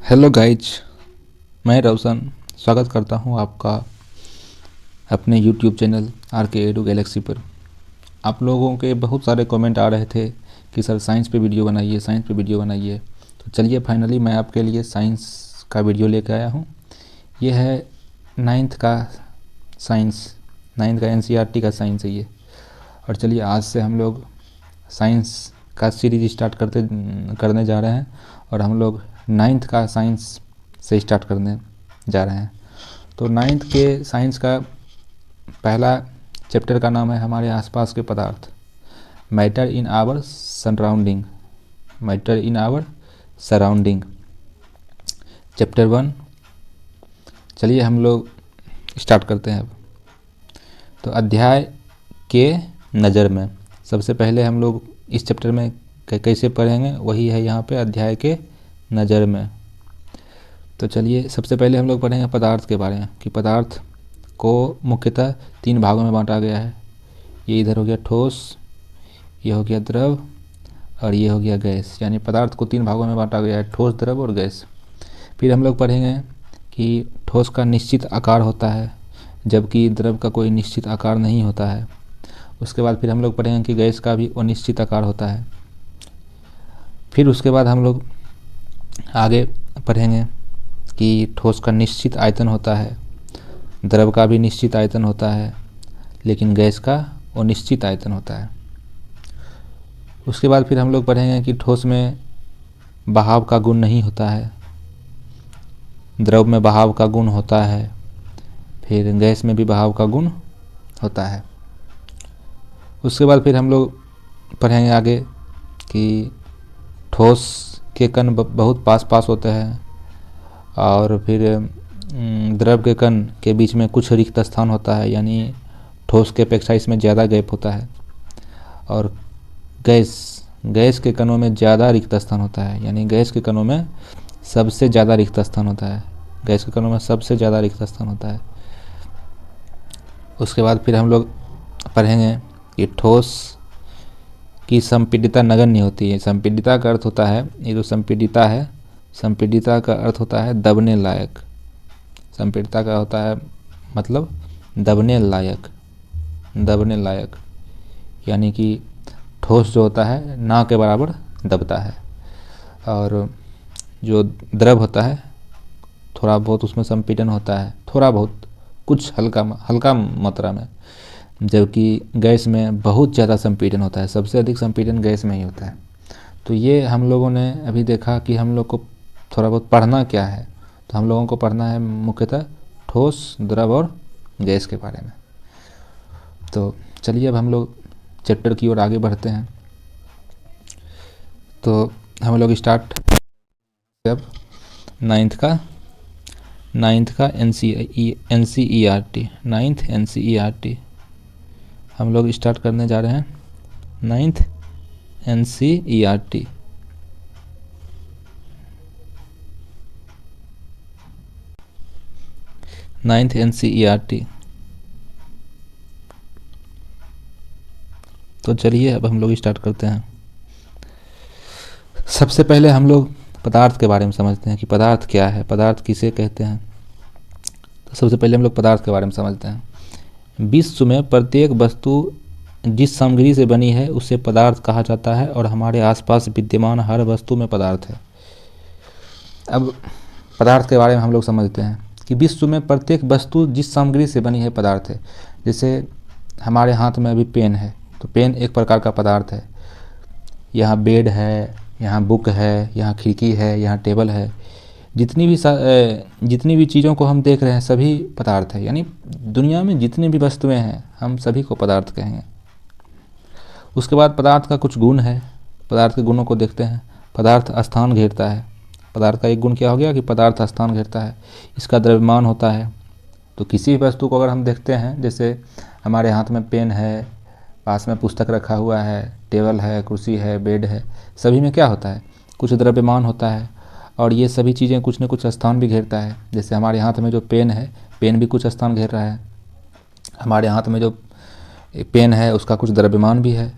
Hello guys, मैं रोशन स्वागत करता हूं आपका अपने यूट्यूब चैनल आर के एडू गैलेक्सी पर। आप लोगों के बहुत सारे कमेंट आ रहे थे कि सर साइंस पे वीडियो बनाइए, साइंस पे वीडियो बनाइए। तो चलिए फाइनली मैं आपके लिए साइंस का वीडियो लेकर आया हूं। ये है नाइन्थ का साइंस, नाइन्थ का एनसीईआरटी का साइंस है ये। और चलिए आज से हम लोग साइंस का सीरीज स्टार्ट करने जा रहे हैं और हम लोग नाइन्थ का साइंस से स्टार्ट करने जा रहे हैं। तो नाइन्थ के साइंस का पहला चैप्टर का नाम है हमारे आसपास के पदार्थ, matter in our surrounding. Matter in our surrounding chapter 1। चलिए हम लोग स्टार्ट करते हैं अब। तो अध्याय के नज़र में सबसे पहले हम लोग इस चैप्टर में कैसे पढ़ेंगे, वही है यहाँ पे अध्याय के नज़र में। तो चलिए सबसे पहले हम लोग पढ़ेंगे पदार्थ के बारे में कि पदार्थ को मुख्यतः 3 भागों में बांटा गया है। ये इधर हो गया ठोस, ये हो गया द्रव और ये हो गया गैस। यानी पदार्थ को 3 भागों में बांटा गया है, ठोस, द्रव और गैस। फिर हम लोग पढ़ेंगे कि ठोस का निश्चित आकार होता है जबकि द्रव का कोई निश्चित आकार नहीं होता है। उसके बाद फिर हम लोग पढ़ेंगे कि गैस का भी अनिश्चित आकार होता है। फिर उसके बाद हम लोग आगे पढ़ेंगे कि ठोस का निश्चित आयतन होता है, द्रव का भी निश्चित आयतन होता है, लेकिन गैस का अनिश्चित आयतन होता है। उसके बाद फिर हम लोग पढ़ेंगे कि ठोस में बहाव का गुण नहीं होता है, द्रव में बहाव का गुण होता है, फिर गैस में भी बहाव का गुण होता है। उसके बाद फिर हम लोग पढ़ेंगे आगे कि ठोस के कण बहुत पास पास होते हैं और फिर द्रव के कण के बीच में कुछ रिक्त स्थान होता है, यानी ठोस के अपेक्षा इसमें ज़्यादा गैप होता है। और गैस के कणों में ज़्यादा रिक्त स्थान होता है, यानी गैस के कणों में सबसे ज़्यादा रिक्त स्थान होता है। गैस के कणों में सबसे ज़्यादा रिक्त स्थान होता है। उसके बाद फिर हम लोग पढ़ेंगे कि ठोस की संपीडिता नगण्य होती है। संपीडिता का अर्थ होता है, ये जो संपीडिता है, संपीडिता का अर्थ होता है दबने लायक। संपीडिता का होता है मतलब दबने लायक, दबने लायक, यानी कि ठोस जो होता है ना के बराबर दबता है। और जो द्रव होता है थोड़ा बहुत उसमें संपीडन होता है, थोड़ा बहुत, कुछ हल्का मात्रा में, जबकि गैस में बहुत ज़्यादा संपीडन होता है। सबसे अधिक संपीडन गैस में ही होता है। तो ये हम लोगों ने अभी देखा कि हम लोग को थोड़ा बहुत पढ़ना क्या है। तो हम लोगों को पढ़ना है मुख्यतः ठोस, द्रव और गैस के बारे में। तो चलिए अब हम लोग चैप्टर की ओर आगे बढ़ते हैं। तो हम लोग स्टार्ट अब नाइन्थ का एनसीईआरटी, नाइन्थ एनसीईआरटी हम लोग स्टार्ट करने जा रहे हैं। Ninth NCERT, ninth NCERT. तो चलिए अब हम लोग स्टार्ट करते हैं। सबसे पहले हम लोग पदार्थ के बारे में समझते हैं कि पदार्थ क्या है, पदार्थ किसे कहते हैं। तो सबसे पहले हम लोग पदार्थ के बारे में समझते हैं। विश्व में प्रत्येक वस्तु जिस सामग्री से बनी है उसे पदार्थ कहा जाता है और हमारे आसपास विद्यमान हर वस्तु में पदार्थ है। अब पदार्थ के बारे में हम लोग समझते हैं कि विश्व में प्रत्येक वस्तु जिस सामग्री से बनी है पदार्थ है। जैसे हमारे हाथ में अभी पेन है, तो पेन एक प्रकार का पदार्थ है। यहाँ बेड है, यहाँ बुक है, यहाँ खिड़की है, यहाँ टेबल है। जितनी भी चीज़ों को हम देख रहे हैं सभी पदार्थ है। यानी दुनिया में जितनी भी वस्तुएं हैं हम सभी को पदार्थ कहेंगे। उसके बाद पदार्थ का कुछ गुण है, पदार्थ के गुणों को देखते हैं। पदार्थ स्थान घेरता है। पदार्थ का एक गुण क्या हो गया कि पदार्थ स्थान घेरता है। इसका द्रव्यमान होता है। तो किसी भी वस्तु को अगर हम देखते हैं, जैसे हमारे हाथ में पेन है, पास में पुस्तक रखा हुआ है, टेबल है, कुर्सी है, बेड है, सभी में क्या होता है, कुछ द्रव्यमान होता है। और ये सभी चीज़ें कुछ न कुछ स्थान भी घेरता है। जैसे हमारे हाथ में जो पेन है, पेन भी कुछ स्थान घेर रहा है। हमारे हाथ में जो पेन है उसका कुछ द्रव्यमान भी है।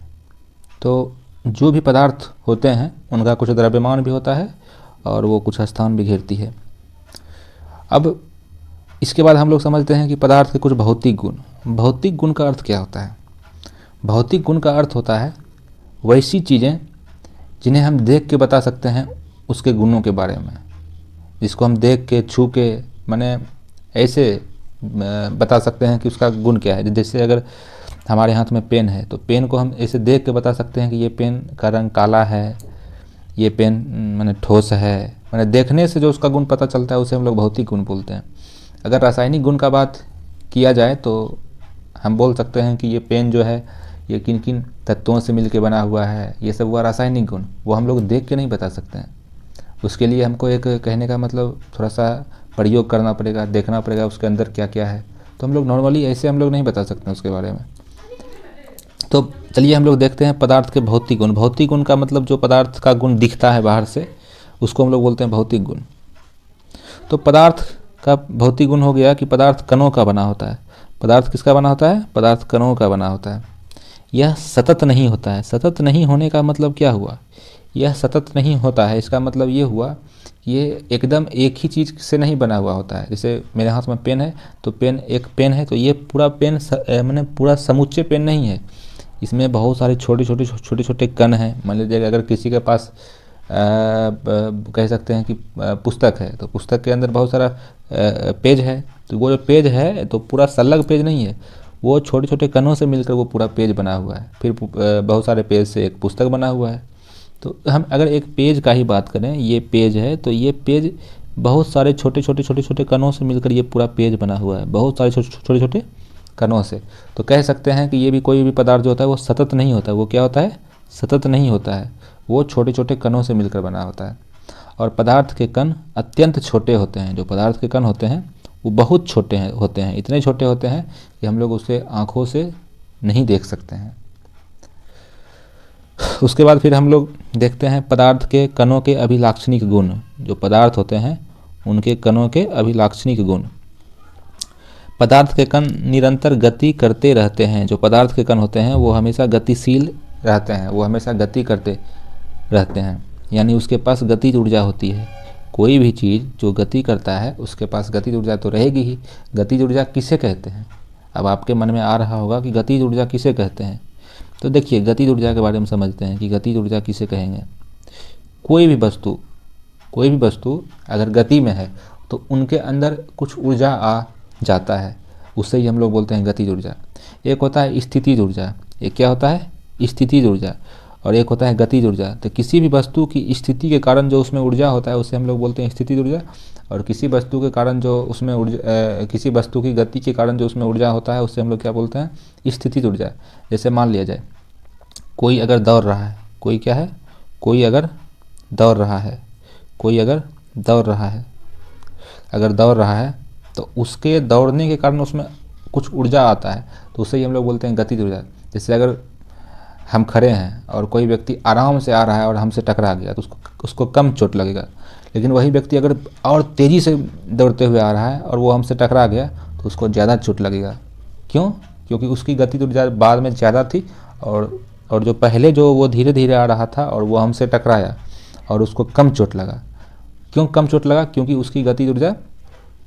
तो जो भी पदार्थ होते हैं उनका कुछ द्रव्यमान भी होता है और वो कुछ स्थान भी घेरती है। अब इसके बाद हम लोग समझते हैं कि पदार्थ के कुछ भौतिक गुण। भौतिक गुण का अर्थ क्या होता है? भौतिक गुण का अर्थ होता है वैसी चीज़ें जिन्हें हम देख के बता सकते हैं उसके गुणों के बारे में, जिसको हम देख के छू के माने ऐसे बता सकते हैं कि उसका गुण क्या है। जैसे अगर हमारे हाथ में पेन है तो पेन को हम ऐसे देख के बता सकते हैं कि ये पेन का रंग काला है, ये पेन माने ठोस है, माने देखने से जो उसका गुण पता चलता है उसे हम लोग भौतिक गुण बोलते हैं। अगर रासायनिक गुण का बात किया जाए तो हम बोल सकते हैं कि ये पेन जो है ये किन किन तत्वों से मिलकर बना हुआ है, ये सब हुआ रासायनिक गुण। वो हम लोग देख के नहीं बता सकते हैं, उसके लिए हमको एक कहने का मतलब थोड़ा सा प्रयोग करना पड़ेगा, देखना पड़ेगा उसके अंदर क्या क्या है। तो हम लोग नॉर्मली ऐसे हम लोग नहीं बता सकते उसके बारे में। तो चलिए हम लोग देखते हैं पदार्थ के भौतिक गुण। भौतिक गुण का मतलब जो पदार्थ का गुण दिखता है बाहर से उसको हम लोग बोलते हैं भौतिक गुण। तो पदार्थ का भौतिक गुण हो गया कि पदार्थ कणों का बना होता है। पदार्थ किसका बना होता है? पदार्थ कणों का बना होता है। यह सतत नहीं होता है। सतत नहीं होने का मतलब क्या हुआ? यह सतत नहीं होता है इसका मतलब ये हुआ ये एकदम एक ही चीज़ से नहीं बना हुआ होता है। जैसे मेरे हाथ में पेन है तो पेन एक पेन है, तो ये पूरा पेन मैंने पूरा समूचे पेन नहीं है, इसमें बहुत सारे छोटे छोटे कण हैं। मान लीजिए अगर किसी के पास कह सकते हैं कि पुस्तक है तो पुस्तक के अंदर बहुत सारा पेज है, तो वो जो पेज है तो पूरा सलग पेज नहीं है, वो छोटे छोटे कणों से मिलकर वो पूरा पेज बना हुआ है। फिर बहुत सारे पेज से एक पुस्तक बना हुआ है। तो हम अगर एक पेज का ही बात करें, ये पेज है तो ये पेज बहुत सारे छोटे छोटे कणों से मिलकर ये पूरा पेज बना हुआ है, बहुत सारे छोटे छोटे कणों से। तो कह सकते हैं कि ये भी कोई भी पदार्थ जो होता है वो सतत नहीं होता है। वो क्या होता है? सतत नहीं होता है, वो छोटे छोटे कणों से मिलकर बना होता है। और पदार्थ के कण अत्यंत छोटे होते हैं। जो पदार्थ के कण होते हैं वो बहुत छोटे होते हैं, इतने छोटे होते हैं कि हम लोग उसे आँखों से नहीं देख सकते हैं। उसके बाद फिर हम लोग देखते हैं पदार्थ के कणों के अभिलाक्षणिक गुण। जो पदार्थ होते हैं उनके कणों के अभिलाक्षणिक गुण। पदार्थ के कण निरंतर गति करते रहते हैं। जो पदार्थ के कण होते हैं वो हमेशा गतिशील रहते हैं, वो हमेशा गति करते रहते हैं, यानी उसके पास गतिज ऊर्जा होती है। कोई भी चीज़ जो गति करता है उसके पास गतिज ऊर्जा तो रहेगी ही। गतिज ऊर्जा किसे कहते हैं? अब आपके मन में आ रहा होगा कि गतिज ऊर्जा किसे कहते हैं। तो देखिए गतिज ऊर्जा के बारे में समझते हैं कि गतिज ऊर्जा किसे कहेंगे। कोई भी वस्तु अगर गति में है तो उनके अंदर कुछ ऊर्जा आ जाता है, उससे ही हम लोग बोलते हैं गतिज ऊर्जा। एक होता है स्थितिज ऊर्जा, एक क्या होता है? स्थितिज ऊर्जा, और एक होता है गतिज ऊर्जा। तो किसी भी वस्तु की स्थिति के कारण जो उसमें ऊर्जा होता है उसे हम लोग बोलते हैं स्थितिज ऊर्जा, और किसी वस्तु के कारण जो उसमें किसी वस्तु की गति के कारण जो उसमें ऊर्जा होता है उससे हम लोग क्या बोलते हैं? स्थितिज ऊर्जा। जैसे मान लिया जाए कोई अगर दौड़ रहा है, कोई क्या है? कोई अगर दौड़ रहा है, कोई अगर दौड़ रहा है, अगर दौड़ रहा है तो उसके दौड़ने के कारण उसमें कुछ ऊर्जा आता है, तो उसे ही हम लोग बोलते हैं गतिज ऊर्जा। जैसे अगर हम खड़े हैं और कोई व्यक्ति आराम से आ रहा है और हमसे टकरा गया तो उसको कम चोट लगेगा, लेकिन वही व्यक्ति अगर और तेज़ी से दौड़ते हुए आ रहा है और वो हमसे टकरा गया तो उसको ज़्यादा चोट लगेगा। क्यों? क्योंकि उसकी गति तो बाद में ज़्यादा थी, और जो पहले जो वो धीरे धीरे आ रहा था और वो हमसे टकराया और उसको कम चोट लगा। क्यों कम चोट लगा? क्योंकि उसकी गति ऊर्जा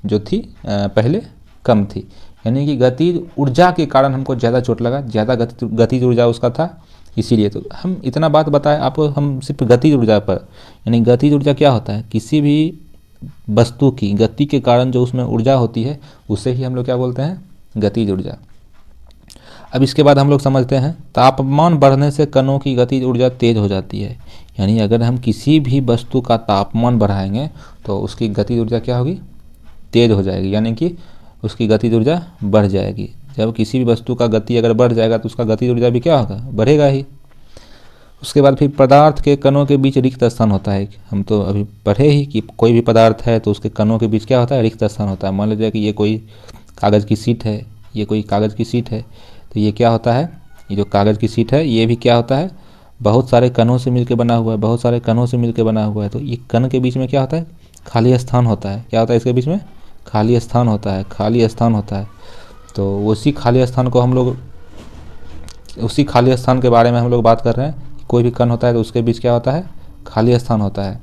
जो थी पहले कम थी, यानी कि गति ऊर्जा के कारण हमको ज़्यादा चोट लगा, ज़्यादा गति ऊर्जा उसका था, इसीलिए। तो हम इतना बात बताएं आपको, हम सिर्फ गति ऊर्जा पर, यानी गति ऊर्जा क्या होता है? किसी भी वस्तु की गति के कारण जो उसमें ऊर्जा होती है उसे ही हम लोग क्या बोलते हैं? गतिज ऊर्जा। अब इसके बाद हम लोग समझते हैं तापमान बढ़ने से कणों की गतिज ऊर्जा तेज हो जाती है। यानी अगर हम किसी भी वस्तु का तापमान बढ़ाएंगे तो उसकी गतिज ऊर्जा क्या होगी? तेज हो जाएगी, यानी कि उसकी गतिज ऊर्जा बढ़ जाएगी। जब किसी भी वस्तु का गति अगर बढ़ जाएगा तो उसका गतिज ऊर्जा भी क्या होगा? बढ़ेगा ही। उसके बाद फिर पदार्थ के कणों के बीच रिक्त स्थान होता है। हम तो अभी पढ़े ही कि कोई भी पदार्थ है तो उसके कणों के बीच क्या होता है? रिक्त स्थान होता है। मान लीजिए कि ये कोई कागज़ की सीट है, ये कोई कागज़ की सीट है, तो ये क्या होता है? ये जो कागज़ की सीट है ये भी क्या होता है? बहुत सारे कणों से मिलकर बना हुआ है, बहुत सारे कणों से मिलकर बना हुआ है। तो ये कण के बीच में क्या होता है? खाली स्थान होता है। क्या होता है इसके बीच में? खाली स्थान होता है, खाली स्थान होता है। तो उसी खाली स्थान को हम लोग, उसी खाली स्थान के बारे में हम लोग बात कर रहे हैं। कोई भी कण होता है तो उसके बीच क्या होता है? खाली स्थान होता है।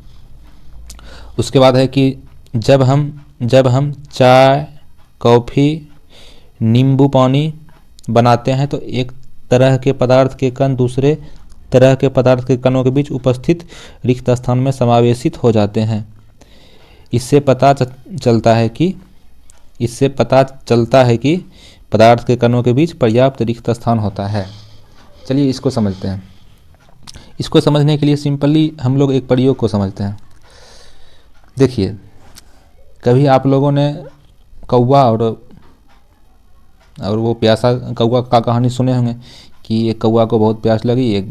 उसके बाद है कि जब हम चाय, कॉफ़ी, नींबू पानी बनाते हैं तो एक तरह के पदार्थ के कण दूसरे तरह के पदार्थ के कणों के बीच उपस्थित रिक्त स्थान में समावेशित हो जाते हैं। इससे पता चलता है कि पदार्थ के कणों के बीच पर्याप्त रिक्त स्थान होता है। चलिए इसको समझते हैं। इसको समझने के लिए सिंपली हम लोग एक प्रयोग को समझते हैं। देखिए, कभी आप लोगों ने कौवा और वो प्यासा कौवा का कहानी सुने होंगे कि एक कौवा को बहुत प्यास लगी, एक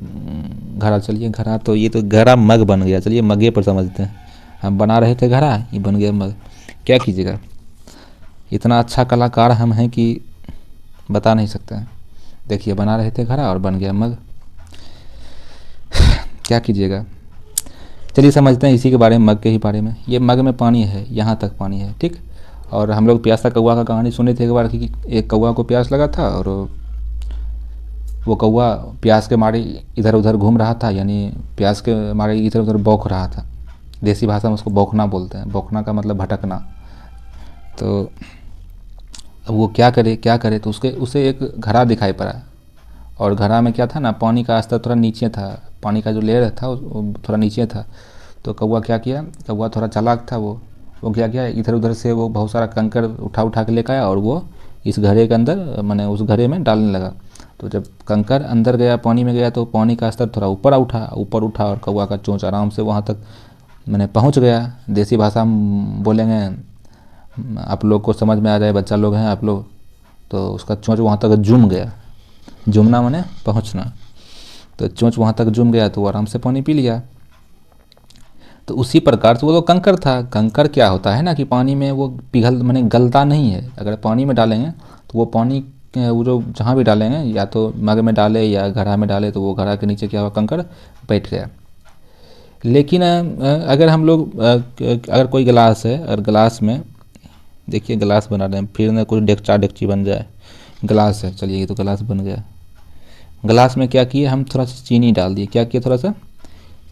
घड़ा, चलिए घड़ा तो ये तो घड़ा मग बन गया, चलिए मगे पर समझते हैं। हम बना रहे थे घड़ा, ये बन गया मग। क्या कीजिएगा, इतना अच्छा कलाकार हम हैं कि बता नहीं सकते हैं। देखिए, बना रहे थे घड़ा और बन गया मग। क्या कीजिएगा, चलिए समझते हैं इसी के बारे में, मग के ही बारे में। ये मग में पानी है, यहाँ तक पानी है, ठीक। और हम लोग प्यासा कौवा का कहानी सुने थे एक बार कि एक कौवा को प्यास लगा था और वो कौवा प्यास के मारे इधर उधर घूम रहा था, यानी प्यास के मारे इधर उधर बौख रहा था। देसी भाषा में उसको बौखना बोलते हैं। बौखना का मतलब भटकना। तो अब वो क्या करे तो उसे एक घड़ा दिखाई पड़ा और घड़ा में क्या था ना, पानी का स्तर थोड़ा नीचे था, पानी का जो लेयर था वो थोड़ा नीचे था। तो कौवा क्या किया, कौवा थोड़ा चालाक था, वो क्या किया, इधर उधर से वो बहुत सारा कंकड़ उठा के लेकर आया और वो इस घड़े के अंदर, माने उस घड़े में डालने लगा। तो जब कंकड़ अंदर गया, पानी में गया, तो पानी का स्तर थोड़ा ऊपर उठा और कौवा का चोंच आराम से वहाँ तक मैंने पहुँच गया। देसी भाषा में बोलेंगे, आप लोग को समझ में आ जाए, बच्चा लोग हैं आप लोग, तो उसका चोंच वहाँ तक जूम गया। जूमना माने पहुँचना। तो चोंच वहाँ तक जूम गया तो वो आराम से पानी पी लिया। तो उसी प्रकार से वो तो कंकड़ था। कंकड़ क्या होता है ना कि पानी में वो पिघल माने गलता नहीं है। अगर पानी में डालेंगे तो वो पानी वो जो जहाँ भी डालेंगे, या तो मग में डाले या घड़ा में डाले, तो वो घड़ा के नीचे क्या हुआ, कंकड़ बैठ गया। लेकिन अगर हम लोग अगर कोई गिलास है और गिलास में, देखिए गिलास बना रहे हैं, फिर ना कुछ डेगची बन जाए। गिलास है, चलिए ये तो गिलास बन गया। गिलास में क्या किए, हम थोड़ा सा चीनी डाल दिए। क्या किए, थोड़ा सा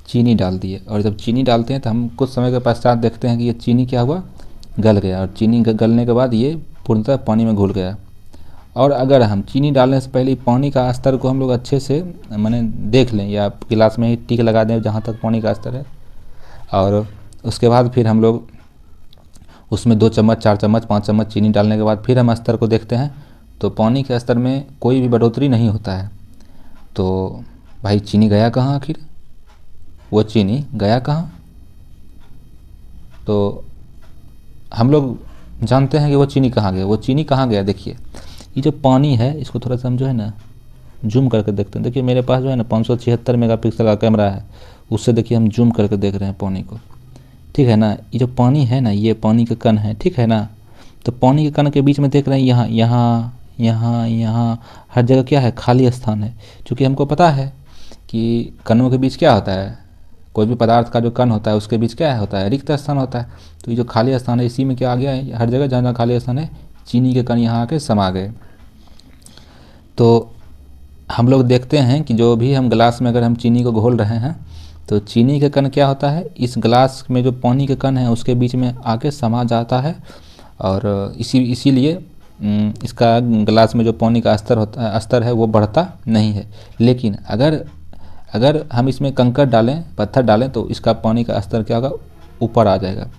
चीनी डाल दिए। और जब चीनी डालते हैं तो हम कुछ समय के पश्चात देखते हैं कि ये चीनी क्या हुआ, गल गया। और चीनी गलने के बाद ये पूर्णतः पानी में घुल गया। और अगर हम चीनी डालने से पहले पानी का स्तर को हम लोग अच्छे से माने देख लें, या गिलास में ही टिक लगा दें जहाँ तक पानी का स्तर है, और उसके बाद फिर हम लोग उसमें 2 चम्मच 4 चम्मच 5 चम्मच चीनी डालने के बाद फिर हम स्तर को देखते हैं, तो पानी के स्तर में कोई भी बढ़ोतरी नहीं होता है। तो भाई चीनी गया कहाँ, आखिर वो चीनी गया कहाँ? तो हम लोग जानते हैं कि वो चीनी कहाँ गया। वो चीनी कहाँ गया, देखिए ये जो पानी है इसको थोड़ा सा हम जो है ना जूम करके देखते हैं। देखिए मेरे पास जो है ना 576 मेगापिक्सल का कैमरा है, उससे देखिए हम जूम करके देख रहे हैं पानी को, ठीक है ना। ये जो पानी है ना, ये पानी के कण है, ठीक है ना। तो पानी के कण के बीच में देख रहे हैं यहाँ यहाँ यहाँ यहाँ हर जगह क्या है, खाली स्थान है। क्योंकि हमको पता है कि कणों के बीच क्या होता है, कोई भी पदार्थ का जो कण होता है उसके बीच क्या होता है, रिक्त स्थान होता है। तो ये जो खाली स्थान है इसी में क्या आ गया है, हर जगह जहाँ खाली स्थान है चीनी के कण यहाँ आके समा गए। तो हम लोग देखते हैं कि जो भी हम गिलास में अगर हम चीनी को घोल रहे हैं तो चीनी के कण क्या होता है, इस गिलास में जो पानी के कण है उसके बीच में आके समा जाता है। और इसीलिए इसका गिलास में जो पानी का स्तर है वो बढ़ता नहीं है। लेकिन अगर हम इसमें कंकड़ डालें, पत्थर डालें, तो इसका पानी का स्तर क्या होगा, ऊपर आ जाएगा।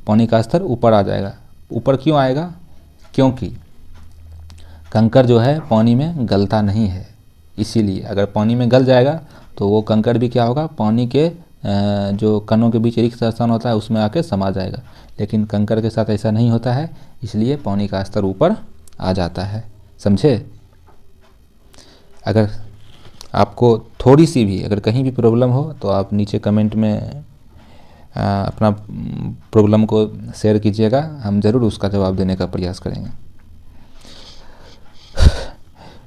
पानी का स्तर ऊपर आ जाएगा। ऊपर क्यों आएगा, क्योंकि कंकड़ जो है पानी में गलता नहीं है। इसीलिए अगर पानी में गल जाएगा तो वो कंकड़ भी क्या होगा, पानी के जो कणों के बीच रिक्त स्थान होता है उसमें आके समा जाएगा। लेकिन कंकड़ के साथ ऐसा नहीं होता है, इसलिए पानी का स्तर ऊपर आ जाता है। समझे? अगर आपको थोड़ी सी भी अगर कहीं भी प्रॉब्लम हो तो आप नीचे कमेंट में अपना प्रॉब्लम को शेयर कीजिएगा, हम ज़रूर उसका जवाब देने का प्रयास करेंगे।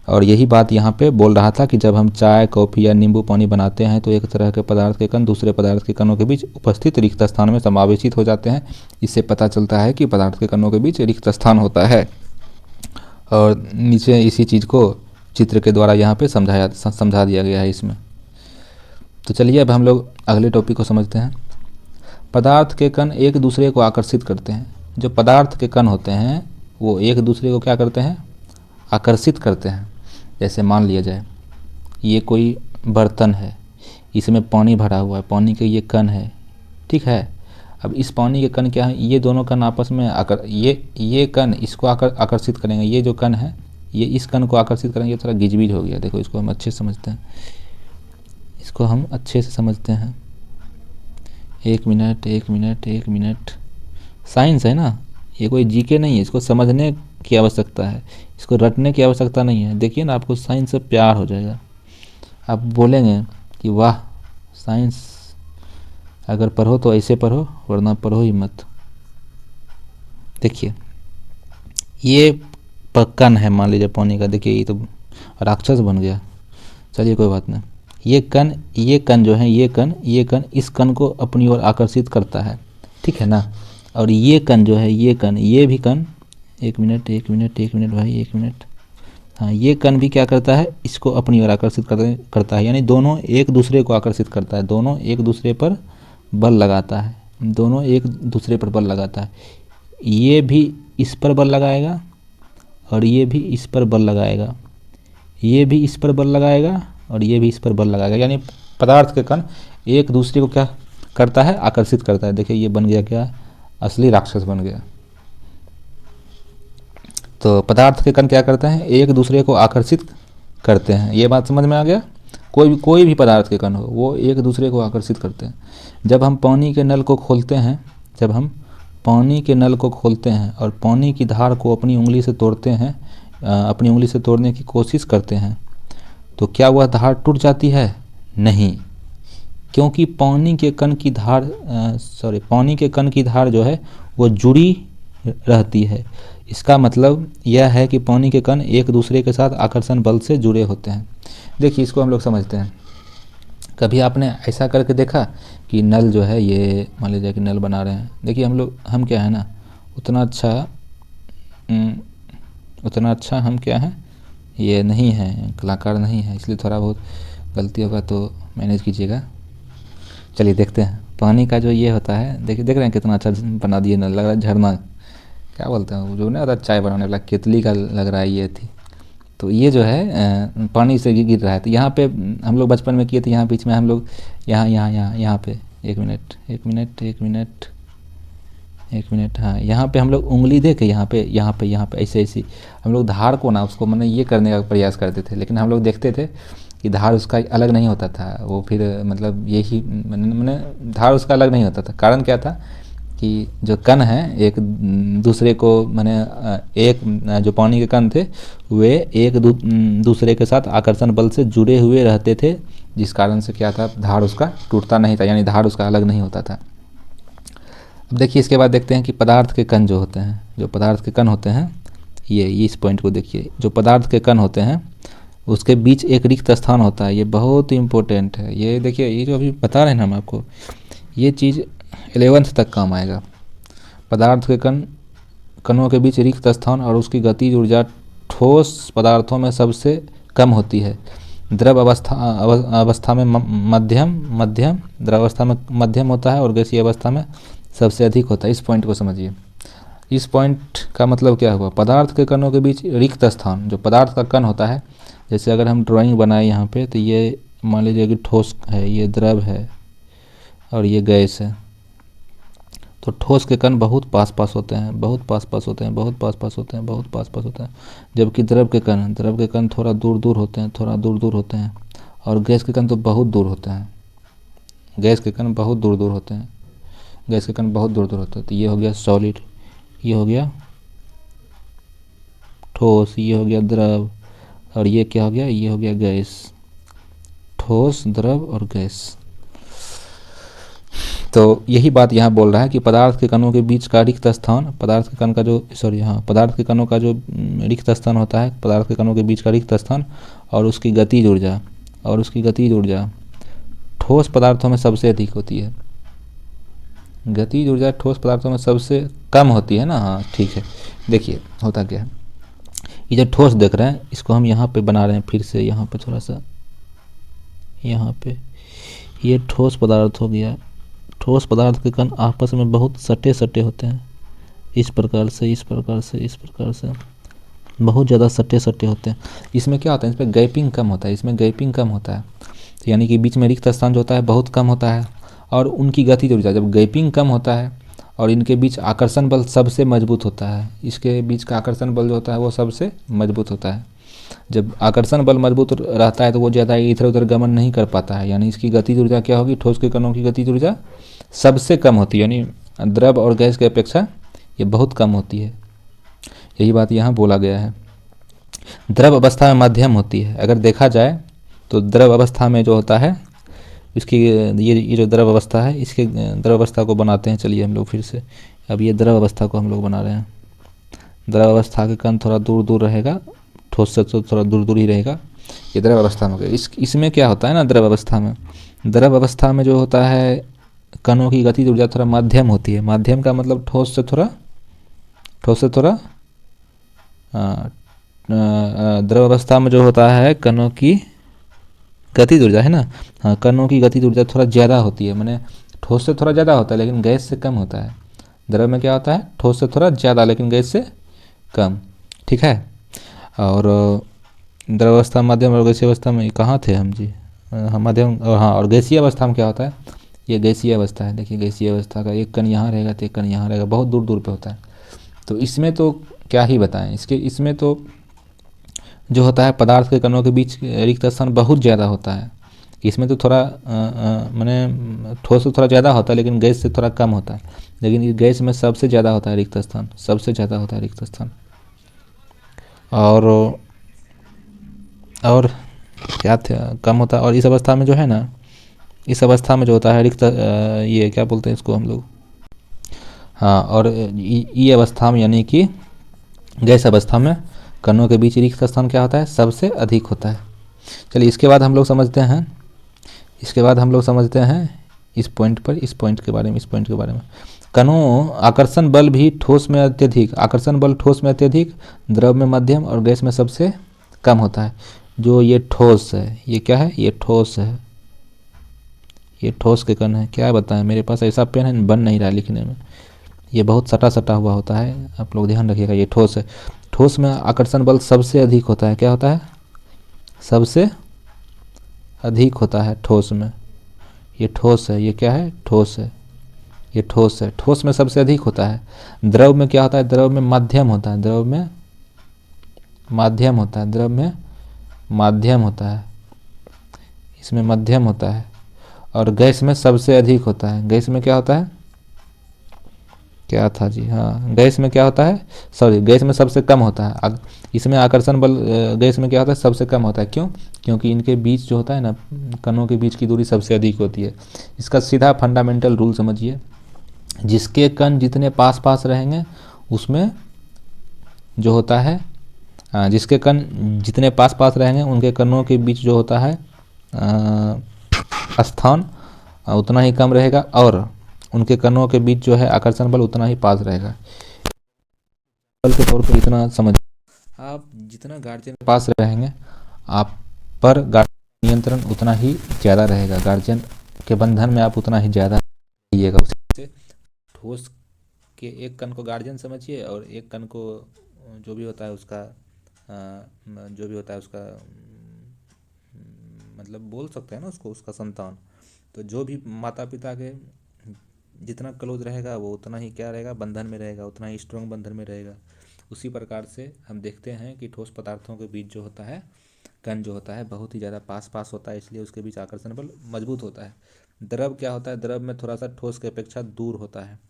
और यही बात यहाँ पे बोल रहा था कि जब हम चाय, कॉफ़ी या नींबू पानी बनाते हैं तो एक तरह के पदार्थ के कण दूसरे पदार्थ के कणों के बीच उपस्थित रिक्त स्थान में समावेशित हो जाते हैं। इससे पता चलता है कि पदार्थ के कणों के बीच रिक्त स्थान होता है। और नीचे इसी चीज़ को चित्र के द्वारा यहाँ पे समझा दिया गया है इसमें। तो चलिए अब हम लोग अगले टॉपिक को समझते हैं। पदार्थ के कण एक दूसरे को आकर्षित करते हैं। जो पदार्थ के कण होते हैं वो एक दूसरे को क्या करते हैं, आकर्षित करते हैं। जैसे मान लिया जाए ये कोई बर्तन है, इसमें पानी भरा हुआ है, पानी के ये कण है, ठीक है। अब इस पानी के कण क्या है, ये दोनों कण आपस में ये कण इसको आकर्षित करेंगे, ये जो कण है ये इस कण को आकर्षित करेंगे। ये थोड़ा गिजबिज हो गया, देखो इसको हम अच्छे से समझते हैं, इसको हम अच्छे से समझते हैं। एक मिनट, साइंस है ना, ये कोई जीके नहीं है, इसको समझने की आवश्यकता है, इसको रटने की आवश्यकता नहीं है। देखिए ना, आपको साइंस से प्यार हो जाएगा, आप बोलेंगे कि वाह साइंस अगर पढ़ो तो ऐसे पढ़ो, वरना पढ़ो ही मत। देखिए ये कण है, मान लीजिए पानी का, देखिए ये तो राक्षस बन गया, चलिए कोई बात नहीं। ये कण जो है, ये कण इस कण को अपनी ओर आकर्षित करता है, ठीक है ना। और ये कण जो है, ये भी कण, एक मिनट भाई, एक मिनट, हाँ, ये कण भी क्या करता है, इसको अपनी ओर आकर्षित करता है। यानी दोनों एक दूसरे को आकर्षित करता है, दोनों एक दूसरे पर बल लगाता है, दोनों एक दूसरे पर बल लगाता है। ये भी इस पर बल लगाएगा और ये भी इस पर बल लगाएगा, ये भी इस पर बल लगाएगा और ये भी इस पर बल लगाएगा। यानी पदार्थ के कण एक दूसरे को क्या करता है, आकर्षित करता है। देखिए ये बन गया क्या, असली राक्षस बन गया। तो पदार्थ के कण क्या करते हैं, एक दूसरे को आकर्षित करते हैं। ये बात समझ में आ गया। कोई भी पदार्थ के कण हो वो एक दूसरे को आकर्षित करते हैं। जब हम पानी के नल को खोलते हैं, और पानी की धार को अपनी उंगली से तोड़ते हैं, अपनी उंगली से तोड़ने की कोशिश करते हैं, तो क्या वह धार टूट जाती है? नहीं, क्योंकि पानी के कण की धार जो है वो जुड़ी रहती है। इसका मतलब यह है कि पानी के कण एक दूसरे के साथ आकर्षण बल से जुड़े होते हैं। देखिए इसको हम लोग समझते हैं। कभी आपने ऐसा करके देखा कि नल जो है, ये मान लीजिए कि नल बना रहे हैं, देखिए हम क्या है ना, उतना अच्छा हम क्या हैं, ये नहीं है, कलाकार नहीं है, इसलिए थोड़ा बहुत गलती होगा तो मैनेज कीजिएगा। चलिए देखते हैं पानी का जो ये होता है, देख रहे हैं कितना अच्छा बना दिए नल, लग रहा है झरना, क्या बोलते हैं जो ना चाय बनाने वाला केतली का लग रहा है ये थी। तो ये जो है पानी से गिर रहा है। तो यहाँ पे हम लोग बचपन में किए थे, यहाँ बीच में हम लोग यहाँ पे एक मिनट, हाँ, यहाँ पे हम लोग उंगली दे के यहाँ पे ऐसे हम लोग धार को ना, उसको मैंने ये करने का प्रयास करते थे, लेकिन हम लोग देखते थे कि धार उसका अलग नहीं होता था। वो फिर मतलब यही मैंने धार उसका अलग नहीं होता था। कारण क्या था कि जो कण है एक दूसरे को, मैंने एक जो पानी के कण थे वे एक दूसरे के साथ आकर्षण बल से जुड़े हुए रहते थे, जिस कारण से क्या था, धार उसका टूटता नहीं था, यानी धार उसका अलग नहीं होता था। अब देखिए इसके बाद देखते हैं कि पदार्थ के कण जो होते हैं, जो पदार्थ के कण होते हैं, ये इस पॉइंट को देखिए, जो पदार्थ के कण होते हैं उसके बीच एक रिक्त स्थान होता है। ये बहुत इम्पोर्टेंट है। ये देखिए, ये जो अभी बता रहे हैं ना हम आपको, ये चीज़ 11th तक काम आएगा। पदार्थ के कणों के बीच रिक्त स्थान और उसकी गतिज ऊर्जा ठोस पदार्थों में सबसे कम होती है। द्रव अवस्था में मध्यम द्रव अवस्था में मध्यम होता है और गैसीय अवस्था में सबसे अधिक होता है। इस पॉइंट को समझिए। इस पॉइंट का मतलब क्या हुआ, पदार्थ के कणों के बीच रिक्त स्थान, जो पदार्थ का कण होता है, जैसे अगर हम ड्राइंग बनाए यहाँ पे, तो ये मान लीजिए कि ठोस है, ये द्रव है और ये गैस है। तो ठोस के कण बहुत पास होते हैं, जबकि द्रव के कण थोड़ा दूर होते हैं, और गैस के कण तो बहुत दूर होते हैं। तो ये हो गया सॉलिड, ये हो गया ठोस, ये हो गया द्रव, और ये क्या हो गया, ये हो गया गैस। ठोस, द्रव और गैस। तो यही बात यहाँ बोल रहा है कि पदार्थ के कणों के बीच का रिक्त स्थान, पदार्थ के कणों का जो रिक्त स्थान होता है, पदार्थ के कणों के बीच का रिक्त स्थान और उसकी गतिज ऊर्जा ठोस पदार्थों में सबसे अधिक होती है। गतिज ऊर्जा ठोस पदार्थों में सबसे कम होती है ना। हाँ ठीक है। देखिए होता क्या है, ये जो ठोस देख रहे हैं, इसको हम यहाँ पे बना रहे हैं, फिर से यहाँ पे थोड़ा सा, यहाँ पे ये ठोस पदार्थ हो गया। ठोस पदार्थ के कण आपस में बहुत सटे सटे होते हैं, इस प्रकार से इस प्रकार से इस प्रकार से बहुत ज़्यादा सटे सटे होते हैं। इसमें क्या होता है, इसमें गैपिंग कम होता है, इसमें गैपिंग कम होता है, तो यानी कि बीच में रिक्त स्थान जो होता है बहुत कम होता है। और उनकी गति जो जब गैपिंग कम होता है और इनके बीच आकर्षण बल सबसे मजबूत होता है, इसके बीच का आकर्षण बल जो होता है वो सबसे मजबूत होता है। जब आकर्षण बल मजबूत रहता है तो वो ज़्यादा इधर उधर गमन नहीं कर पाता है, यानी इसकी गतिज ऊर्जा क्या होगी, ठोस के कणों की गतिज ऊर्जा सबसे कम होती है, यानी द्रव और गैस की अपेक्षा ये बहुत कम होती है। यही बात यहाँ बोला गया है। द्रव अवस्था में मध्यम होती है। अगर देखा जाए तो द्रव अवस्था में जो होता है इसकी ये जो द्रव अवस्था है, इसके द्रव अवस्था को बनाते हैं। चलिए हम लोग फिर से अब ये द्रव अवस्था को हम लोग बना रहे हैं। द्रव अवस्था के कण थोड़ा दूर दूर रहेगा, ठोस से तो थोड़ा दूर दूर ही रहेगा। ये द्रव अवस्था में इसमें क्या होता है ना, द्रव अवस्था में जो होता है कणों की गति ऊर्जा थोड़ा मध्यम होती है। मध्यम का मतलब ठोस से थोड़ा द्रव अवस्था में जो होता है कणों की गति ऊर्जा है ना, हाँ, कणों की गति ऊर्जा थोड़ा ज़्यादा होती है, मैंने ठोस से थोड़ा ज़्यादा होता है लेकिन गैस से कम होता है। द्रव में क्या होता है, ठोस से थोड़ा ज़्यादा लेकिन गैस से कम, ठीक है। और द्रव अवस्था, मध्यम और गैसीय अवस्था में कहाँ थे हम जी, हाँ मध्यम, और हाँ, और गैसीय अवस्था में क्या होता है, ये गैसीय अवस्था है। देखिए गैसीय अवस्था का एक कण यहाँ रहेगा तो एक कण यहाँ रहेगा, बहुत दूर दूर पे होता है। तो इसमें तो क्या ही बताएं, इसमें तो जो होता है पदार्थ के कणों के बीच रिक्त स्थान बहुत ज़्यादा होता है। इसमें तो थोड़ा मैंने ठोस से थोड़ा ज़्यादा होता है लेकिन गैस से थोड़ा कम होता है, लेकिन इस गैस में सबसे ज़्यादा होता है रिक्त स्थान, सबसे ज़्यादा होता है रिक्त स्थान। और क्या कम होता है। और इस अवस्था में जो है ना, इस अवस्था में जो होता है रिक्त, ये क्या बोलते हैं इसको हम लोग, हाँ, और ई अवस्था में यानी कि गैस अवस्था में कणों के बीच रिक्त स्थान क्या होता है, सबसे अधिक होता है। चलिए इसके बाद हम लोग समझते हैं इस पॉइंट पर, इस पॉइंट के बारे में कणों आकर्षण बल भी ठोस में अत्यधिक, आकर्षण बल ठोस में अत्यधिक, द्रव में मध्यम और गैस में सबसे कम होता है। जो ये ठोस है, ये क्या है, ये ठोस है, ये ठोस के कण है। क्या बताएं, मेरे पास ऐसा पेन है बन नहीं रहा लिखने में, ये बहुत सटा सटा हुआ होता है, आप लोग ध्यान रखिएगा। ये ठोस है, ठोस में आकर्षण बल सबसे अधिक होता है। क्या होता है, सबसे अधिक होता है ठोस में। ये ठोस है, ये क्या है, ठोस है, ये ठोस है, ठोस में सबसे अधिक होता है। द्रव में क्या होता है, द्रव में माध्यम होता है, द्रव में माध्यम होता है, द्रव में माध्यम होता है, इसमें मध्यम होता है। और गैस में सबसे अधिक होता है। गैस में क्या होता है, क्या था जी, हाँ, गैस में क्या होता है, सॉरी, गैस में सबसे कम होता है। इसमें आकर्षण बल गैस में क्या होता है, सबसे कम होता है। क्यों, क्योंकि इनके बीच जो होता है ना, कणों के बीच की दूरी सबसे अधिक होती है। इसका सीधा फंडामेंटल रूल समझिए, जिसके कण जितने पास पास रहेंगे उसमें जो होता है, जिसके कण जितने पास पास रहेंगे उनके कणों के बीच जो होता है स्थान उतना ही कम रहेगा, और उनके कणों के बीच जो है आकर्षण बल उतना ही पास रहेगा। बल के तौर पर इतना समझ, आप जितना गार्जियन के पास रहेंगे आप पर गार्जियन नियंत्रण उतना ही ज़्यादा रहेगा, गार्जियन के बंधन में आप उतना ही ज़्यादा रहिएगा। उसे ठोस के एक कण को गार्जियन समझिए और एक कण को जो भी होता है उसका मतलब बोल सकते हैं ना उसको, उसका संतान। तो जो भी माता पिता के जितना क्लोज रहेगा वो उतना ही क्या रहेगा, बंधन में रहेगा, उतना ही स्ट्रॉन्ग बंधन में रहेगा। उसी प्रकार से हम देखते हैं कि ठोस पदार्थों के बीच जो होता है कण जो होता है बहुत ही ज़्यादा पास पास होता है, इसलिए उसके बीच आकर्षण बल मजबूत होता है। द्रव क्या होता है, द्रव में थोड़ा सा ठोस की अपेक्षा दूर होता है,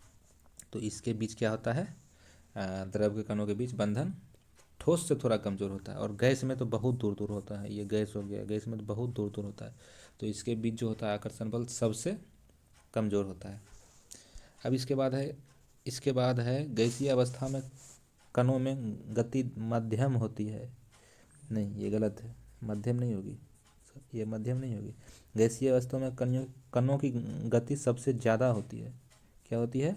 तो इसके बीच क्या होता है, द्रव के कणों के बीच बंधन ठोस से थोड़ा कमज़ोर होता है। और गैस में तो बहुत दूर दूर होता है, ये गैस हो गया, गैस में तो बहुत दूर दूर होता है, तो इसके बीच जो होता है आकर्षण बल सबसे कमज़ोर होता है। अब इसके बाद है गैसीय अवस्था में कणों में गति मध्यम होती है। नहीं, ये गलत है, मध्यम नहीं होगी, ये मध्यम नहीं होगी। गैसीय अवस्था में कणों की गति सबसे ज़्यादा होती है। क्या होती है,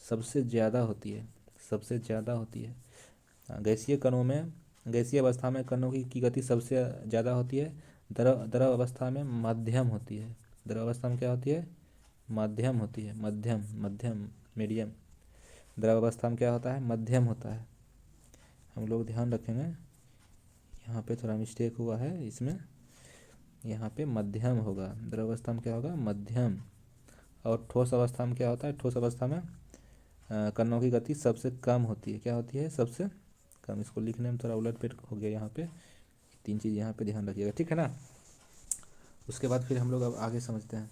सबसे ज़्यादा होती है, सबसे ज़्यादा होती है। गैसीय कणों में, गैसीय अवस्था में कणों की गति सबसे ज़्यादा होती है। द्रव अवस्था में मध्यम होती है। द्रव अवस्था में क्या होती है, माध्यम होती है, मध्यम मध्यम मीडियम। द्रव अवस्था में क्या होता है? मध्यम होता है। हम लोग ध्यान रखेंगे, यहाँ पे थोड़ा मिस्टेक हुआ है इसमें, यहाँ पे मध्यम होगा। द्रव अवस्था में क्या होगा? मध्यम। और ठोस अवस्था में क्या होता है? ठोस अवस्था में कणों की गति सबसे कम होती है। क्या होती है? सबसे कम। इसको लिखने में थोड़ा उलट-फेर हो गया यहाँ पे, 3 चीज़ यहाँ पे ध्यान रखिएगा, ठीक है ना। उसके बाद फिर हम लोग अब आगे समझते हैं।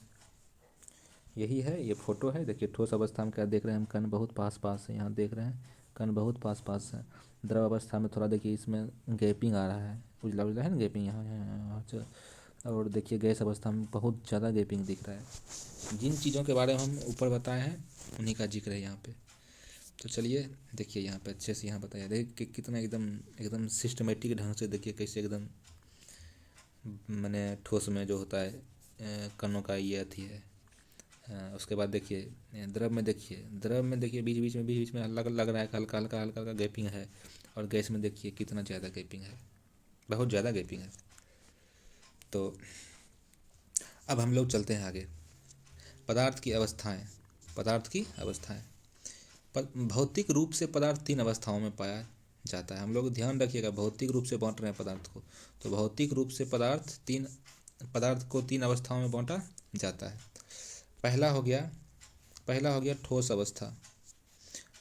यही है, ये फोटो है, देखिए ठोस अवस्था में क्या देख रहे हैं हम? कण बहुत पास पास है, यहाँ देख रहे हैं कण बहुत पास पास है। द्रव अवस्था में थोड़ा देखिए इसमें गैपिंग आ रहा है, उजला उजला है ना गैपिंग यहाँ। और देखिए गैस अवस्था में बहुत ज़्यादा गैपिंग दिख रहा है। जिन चीज़ों के बारे में हम ऊपर बताए हैं उन्हीं का जिक्र है यहाँ पे। तो चलिए देखिए यहाँ पे अच्छे से यहाँ बताया, देखिए कितना एकदम एकदम सिस्टमेटिक ढंग से, देखिए कैसे एकदम मैंने ठोस में जो होता है कणों का ये अथी है। उसके बाद देखिए द्रव में, देखिए बीच में अलग लग रहा है, हल्का हल्का हल्का हल्का गैपिंग है। और गैस में देखिए कितना ज़्यादा गैपिंग है, बहुत ज़्यादा गैपिंग है। तो अब हम लोग चलते हैं आगे। पदार्थ की अवस्थाएं, पदार्थ की अवस्थाएं। भौतिक रूप से पदार्थ 3 अवस्थाओं में पाया जाता है। हम लोग ध्यान रखिएगा, भौतिक रूप से बांट रहे हैं पदार्थ को, तो भौतिक रूप से पदार्थ को 3 अवस्थाओं में बांटा जाता है। पहला हो गया ठोस अवस्था,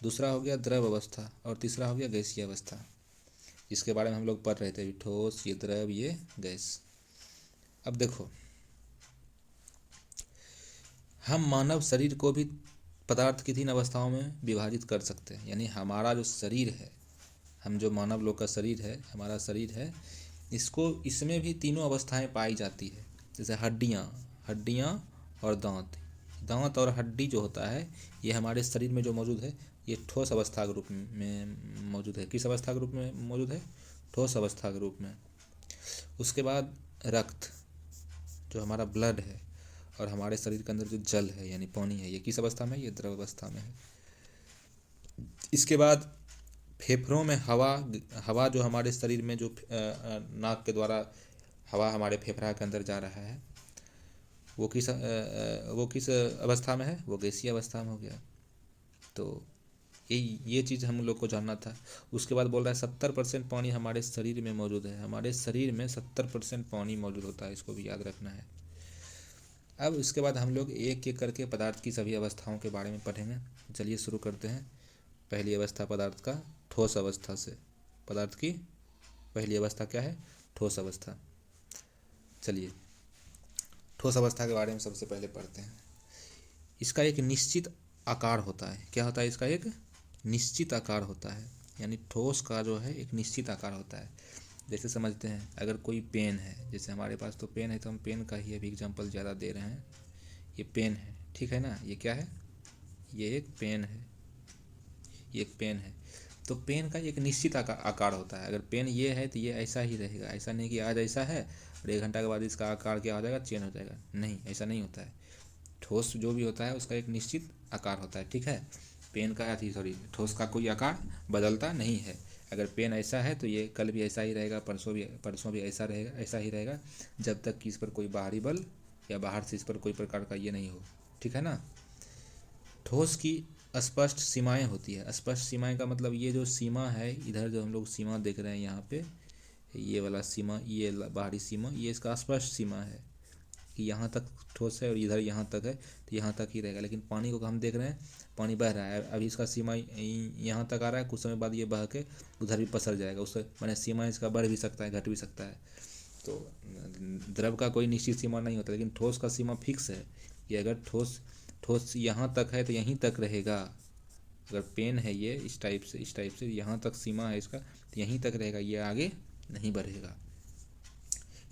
दूसरा हो गया द्रव अवस्था, और तीसरा हो गया गैसीय अवस्था। इसके बारे में हम लोग पढ़ रहे थे, ठोस, ये द्रव, ये गैस। अब देखो, हम मानव शरीर को भी पदार्थ की 3 अवस्थाओं में विभाजित कर सकते हैं। यानी हमारा जो शरीर है, हम जो मानव लोग का शरीर है, हमारा शरीर है, इसमें भी तीनों अवस्थाएं पाई जाती है। जैसे हड्डियाँ और दांत और हड्डी जो होता है, ये हमारे शरीर में जो मौजूद है, ये ठोस अवस्था के रूप में मौजूद है। किस अवस्था के रूप में मौजूद है? ठोस अवस्था के रूप में। उसके बाद रक्त, जो हमारा ब्लड है, और हमारे शरीर के अंदर जो जल है यानी पानी है, ये किस अवस्था में है? ये द्रव अवस्था में है। इसके बाद फेफड़ों में हवा जो हमारे शरीर में जो नाक के द्वारा हवा हमारे फेफड़ा के अंदर जा रहा है, वो किस अवस्था में है? वो गैसीय अवस्था में हो गया। तो ये चीज़ हम लोग को जानना था। उसके बाद बोल रहा है 70% पानी हमारे शरीर में मौजूद है। हमारे शरीर में 70% पानी मौजूद होता है, इसको भी याद रखना है। अब इसके बाद हम लोग एक एक करके पदार्थ की सभी अवस्थाओं के बारे में पढ़ेंगे। चलिए शुरू करते हैं। पहली अवस्था पदार्थ का, ठोस अवस्था से। पदार्थ की पहली अवस्था क्या है? ठोस अवस्था। चलिए ठोस अवस्था के बारे में सबसे पहले पढ़ते हैं। इसका एक निश्चित आकार होता है। क्या होता है? इसका एक निश्चित आकार होता है। यानी ठोस का जो है एक निश्चित आकार होता है। जैसे समझते हैं, अगर कोई पेन है, जैसे हमारे पास तो पेन है, तो हम पेन का ही अभी एग्जांपल ज़्यादा दे रहे हैं। ये पेन है, ठीक है ना। ये क्या है? ये एक पेन है, ये एक पेन है। तो पेन का एक निश्चित आकार होता है। अगर पेन ये है तो ये ऐसा ही रहेगा। ऐसा नहीं कि आज ऐसा है और 1 घंटा के बाद इसका आकार क्या हो जाएगा? चेंज हो जाएगा। नहीं, ऐसा नहीं होता है। ठोस जो भी होता है उसका एक निश्चित आकार होता है, ठीक है। पेन का ठोस का कोई आकार बदलता नहीं है। अगर पेन ऐसा है तो ये कल भी ऐसा ही रहेगा, परसों भी ऐसा रहेगा, ऐसा ही रहेगा, जब तक कि इस पर कोई बाहरी बल या बाहर से इस पर कोई प्रकार का ये नहीं हो, ठीक है ना। ठोस की स्पष्ट सीमाएं होती है। स्पष्ट सीमाएं का मतलब ये जो सीमा है, इधर जो हम लोग सीमा देख रहे हैं यहाँ पे, ये वाला सीमा, ये बाहरी सीमा, ये इसका स्पष्ट सीमा है कि यहाँ तक ठोस है और इधर यहाँ तक है, तो यहाँ तक ही रहेगा। लेकिन पानी को हम देख रहे हैं, पानी बह रहा है, अभी इसका सीमा यहाँ तक आ रहा है, कुछ समय बाद ये बह के उधर भी पसर जाएगा। उससे मैंने सीमा इसका बढ़ भी सकता है, घट भी सकता है। तो द्रव का कोई निश्चित सीमा नहीं होता, लेकिन ठोस का सीमा फिक्स है कि अगर ठोस यहाँ तक है तो यहीं तक रहेगा। अगर पेन है ये इस टाइप से यहाँ तक सीमा है इसका, तो यहीं तक रहेगा, ये आगे नहीं बढ़ेगा।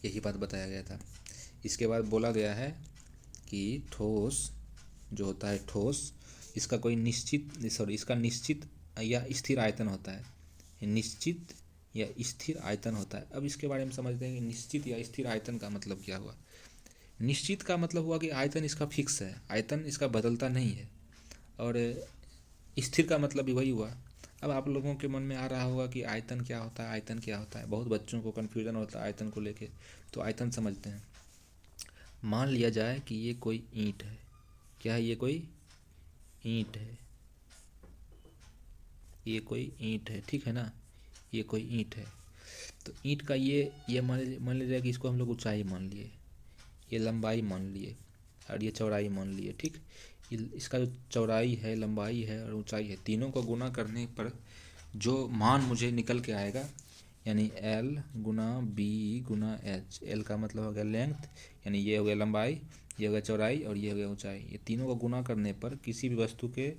यही बात बताया गया था। इसके बाद बोला गया है कि ठोस जो होता है, ठोस इसका निश्चित या स्थिर आयतन होता है। निश्चित या स्थिर आयतन होता है। अब इसके बारे में समझते हैं कि निश्चित या स्थिर आयतन का मतलब क्या हुआ। निश्चित का मतलब हुआ कि आयतन इसका फिक्स है, आयतन इसका बदलता नहीं है। और स्थिर का मतलब भी वही हुआ। अब आप लोगों के मन में आ रहा होगा कि आयतन क्या होता है, आयतन क्या होता है। बहुत बच्चों को कन्फ्यूज़न होता है आयतन को लेके। तो आयतन समझते हैं। मान लिया जाए कि ये कोई ईंट है, क्या है, ये कोई ईंट है, ये कोई ईंट है, ठीक है ना, ये कोई ईंट है। तो ईंट का ये मान लीजिए कि इसको हम लोग ऊंचाई मान लिए, ये लंबाई मान लिए और ये चौड़ाई मान लिए, ठीक। इसका जो चौड़ाई है, लंबाई है और ऊंचाई है, तीनों को गुना करने पर जो मान मुझे निकल के आएगा, यानी L गुना B गुना H। L का मतलब हो गया लेंथ, यानी ये हो गया लंबाई, ये हो गया चौड़ाई और ये हो गया ऊंचाई। ये तीनों को गुना करने पर किसी भी वस्तु के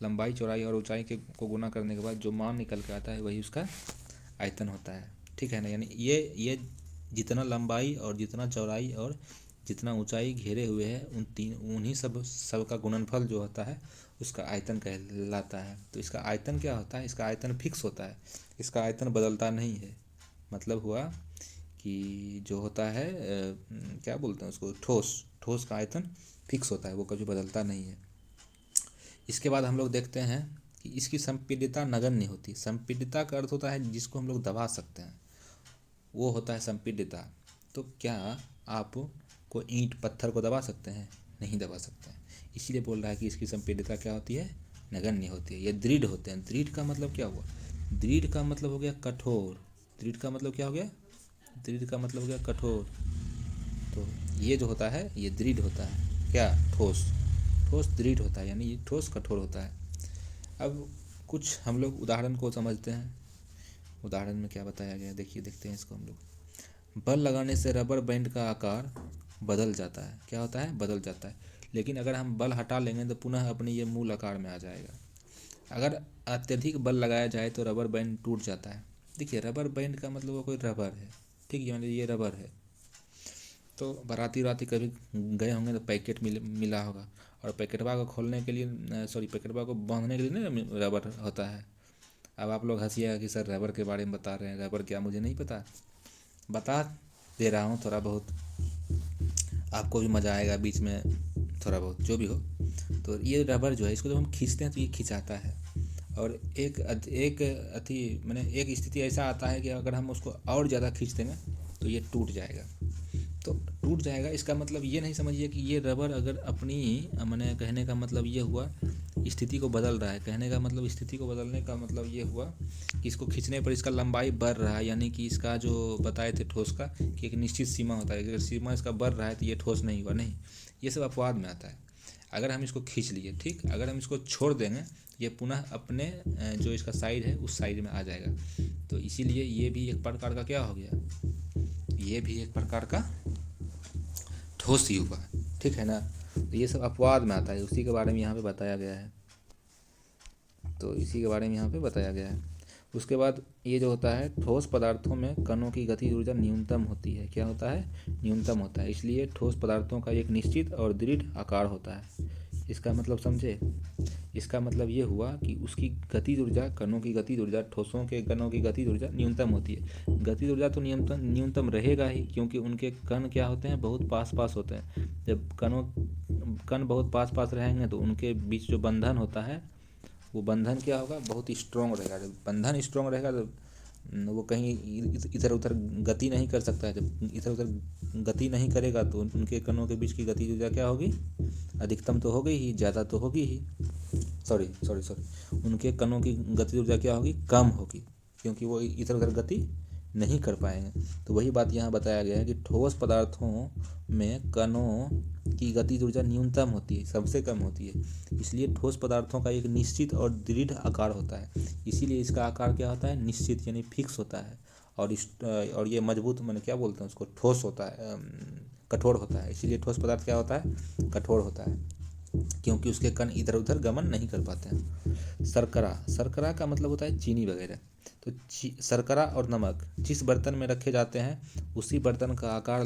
लंबाई, चौड़ाई और ऊंचाई के को गुना करने के बाद जो मान निकल के आता है वही उसका आयतन होता है, ठीक है ना। यानी ये जितना लंबाई और जितना चौड़ाई और जितना ऊंचाई घेरे हुए हैं उन्हीं सब का गुणनफल जो होता है उसका आयतन कहलाता है। तो इसका आयतन क्या होता है, इसका आयतन फिक्स होता है, इसका आयतन बदलता नहीं है। मतलब हुआ कि जो होता है क्या बोलते हैं उसको, ठोस का आयतन फिक्स होता है, वो कभी बदलता नहीं है। इसके बाद हम लोग देखते हैं कि इसकी संपीड्यता नगण्य होती है। संपीड्यता का अर्थ होता है जिसको हम लोग दबा सकते हैं, वो होता है संपीड्यता। तो क्या आप को ईंट पत्थर को दबा सकते हैं? नहीं दबा सकते हैं। इसीलिए बोल रहा है कि इसकी संपीड्यता क्या होती है, नगण्य होती है। ये दृढ़ होते हैं। दृढ़ का मतलब क्या हुआ, दृढ़ का मतलब हो गया कठोर। दृढ़ का मतलब क्या हो गया, दृढ़ का मतलब हो गया कठोर। तो ये जो होता है ये दृढ़ होता है, क्या, ठोस। ठोस दृढ़ होता है, यानी ये ठोस कठोर होता है। अब कुछ हम लोग उदाहरण को समझते हैं। उदाहरण में क्या बताया गया, देखिए, देखते हैं इसको हम लोग। बल लगाने से रबर बैंड का आकार बदल जाता है। क्या होता है, बदल जाता है। लेकिन अगर हम बल हटा लेंगे तो पुनः अपने ये मूल आकार में आ जाएगा। अगर अत्यधिक बल लगाया जाए तो रबर बैंड टूट जाता है। देखिए, रबर बैंड का मतलब वो कोई रबर है, ठीक है, मतलब ये रबर है। तो बाराती राती कभी गए होंगे तो पैकेट मिला होगा, और पैकेटवा को खोलने के लिए, सॉरी, पैकेटवा को बांधने के लिए ना रबर होता है। अब आप लोग हंसिएगा कि सर रबर के बारे में बता रहे हैं, रबर क्या, मुझे नहीं पता, बता दे रहा हूँ थोड़ा बहुत, आपको भी मज़ा आएगा बीच में, थोड़ा बहुत जो भी हो। तो ये रबर जो है, इसको जब हम खींचते हैं तो ये खिंचाता है, और एक अति मैंने एक स्थिति ऐसा आता है कि अगर हम उसको और ज़्यादा खींच देंगे तो ये टूट जाएगा। तो टूट जाएगा, इसका मतलब ये नहीं समझिए कि ये रबर अगर अपनी, मैंने कहने का मतलब ये हुआ स्थिति को बदल रहा है। कहने का मतलब स्थिति को बदलने का मतलब ये हुआ कि इसको खींचने पर इसका लंबाई बढ़ रहा है, यानी कि इसका जो बताए थे ठोस का कि एक निश्चित सीमा होता है, अगर सीमा इसका बढ़ रहा है तो ये ठोस नहीं हुआ। नहीं, ये सब अपवाद में आता है। अगर हम इसको खींच लिए, ठीक, अगर हम इसको छोड़ देंगे ये पुनः अपने जो इसका साइड है उस साइड में आ जाएगा। तो इसीलिए ये भी एक प्रकार का क्या हो गया, ये भी एक प्रकार का ठोस ही हुआ, ठीक है ना। तो ये सब अपवाद में आता है, उसी के बारे में यहाँ पे बताया गया है। तो इसी के बारे में यहाँ पे बताया गया है। उसके बाद ये जो होता है, ठोस पदार्थों में कणों की गति ऊर्जा न्यूनतम होती है। क्या होता है, न्यूनतम होता है। इसलिए ठोस पदार्थों का एक निश्चित और दृढ़ आकार होता है। इसका मतलब समझे, इसका मतलब ये हुआ कि उसकी गतिज ऊर्जा, कणों की गतिज ऊर्जा, ठोसों के कणों की गतिज ऊर्जा न्यूनतम होती है। गतिज ऊर्जा तो न्यूनतम रहेगा ही, क्योंकि उनके कण क्या होते हैं, बहुत पास पास होते हैं। जब कण बहुत पास पास रहेंगे तो उनके बीच जो बंधन होता है, वो बंधन क्या होगा, बहुत ही स्ट्रॉन्ग रहेगा। जब बंधन स्ट्रॉन्ग रहेगा तो वो कहीं इधर उधर गति नहीं कर सकता है। जब इधर उधर गति नहीं करेगा तो उनके कणों के बीच की गति ऊर्जा क्या होगी, अधिकतम तो होगी ही, ज़्यादा तो होगी ही, सॉरी, उनके कणों की गति ऊर्जा क्या होगी, कम होगी, क्योंकि वो इधर उधर गति नहीं कर पाएंगे। तो वही बात यहाँ बताया गया है कि ठोस पदार्थों में कणों की गतिज ऊर्जा न्यूनतम होती है, सबसे कम होती है। इसलिए ठोस पदार्थों का एक निश्चित और दृढ़ आकार होता है। इसीलिए इसका आकार क्या होता है, निश्चित, यानी फिक्स होता है। और ये मजबूत, मैंने क्या बोलते हैं उसको, ठोस होता है, कठोर होता है। इसीलिए ठोस पदार्थ क्या होता है, कठोर होता है, क्योंकि उसके कण इधर उधर गमन नहीं कर पाते हैं। शर्करा का मतलब होता है चीनी वगैरह। तो शर्करा और नमक जिस बर्तन में रखे जाते हैं उसी बर्तन का आकार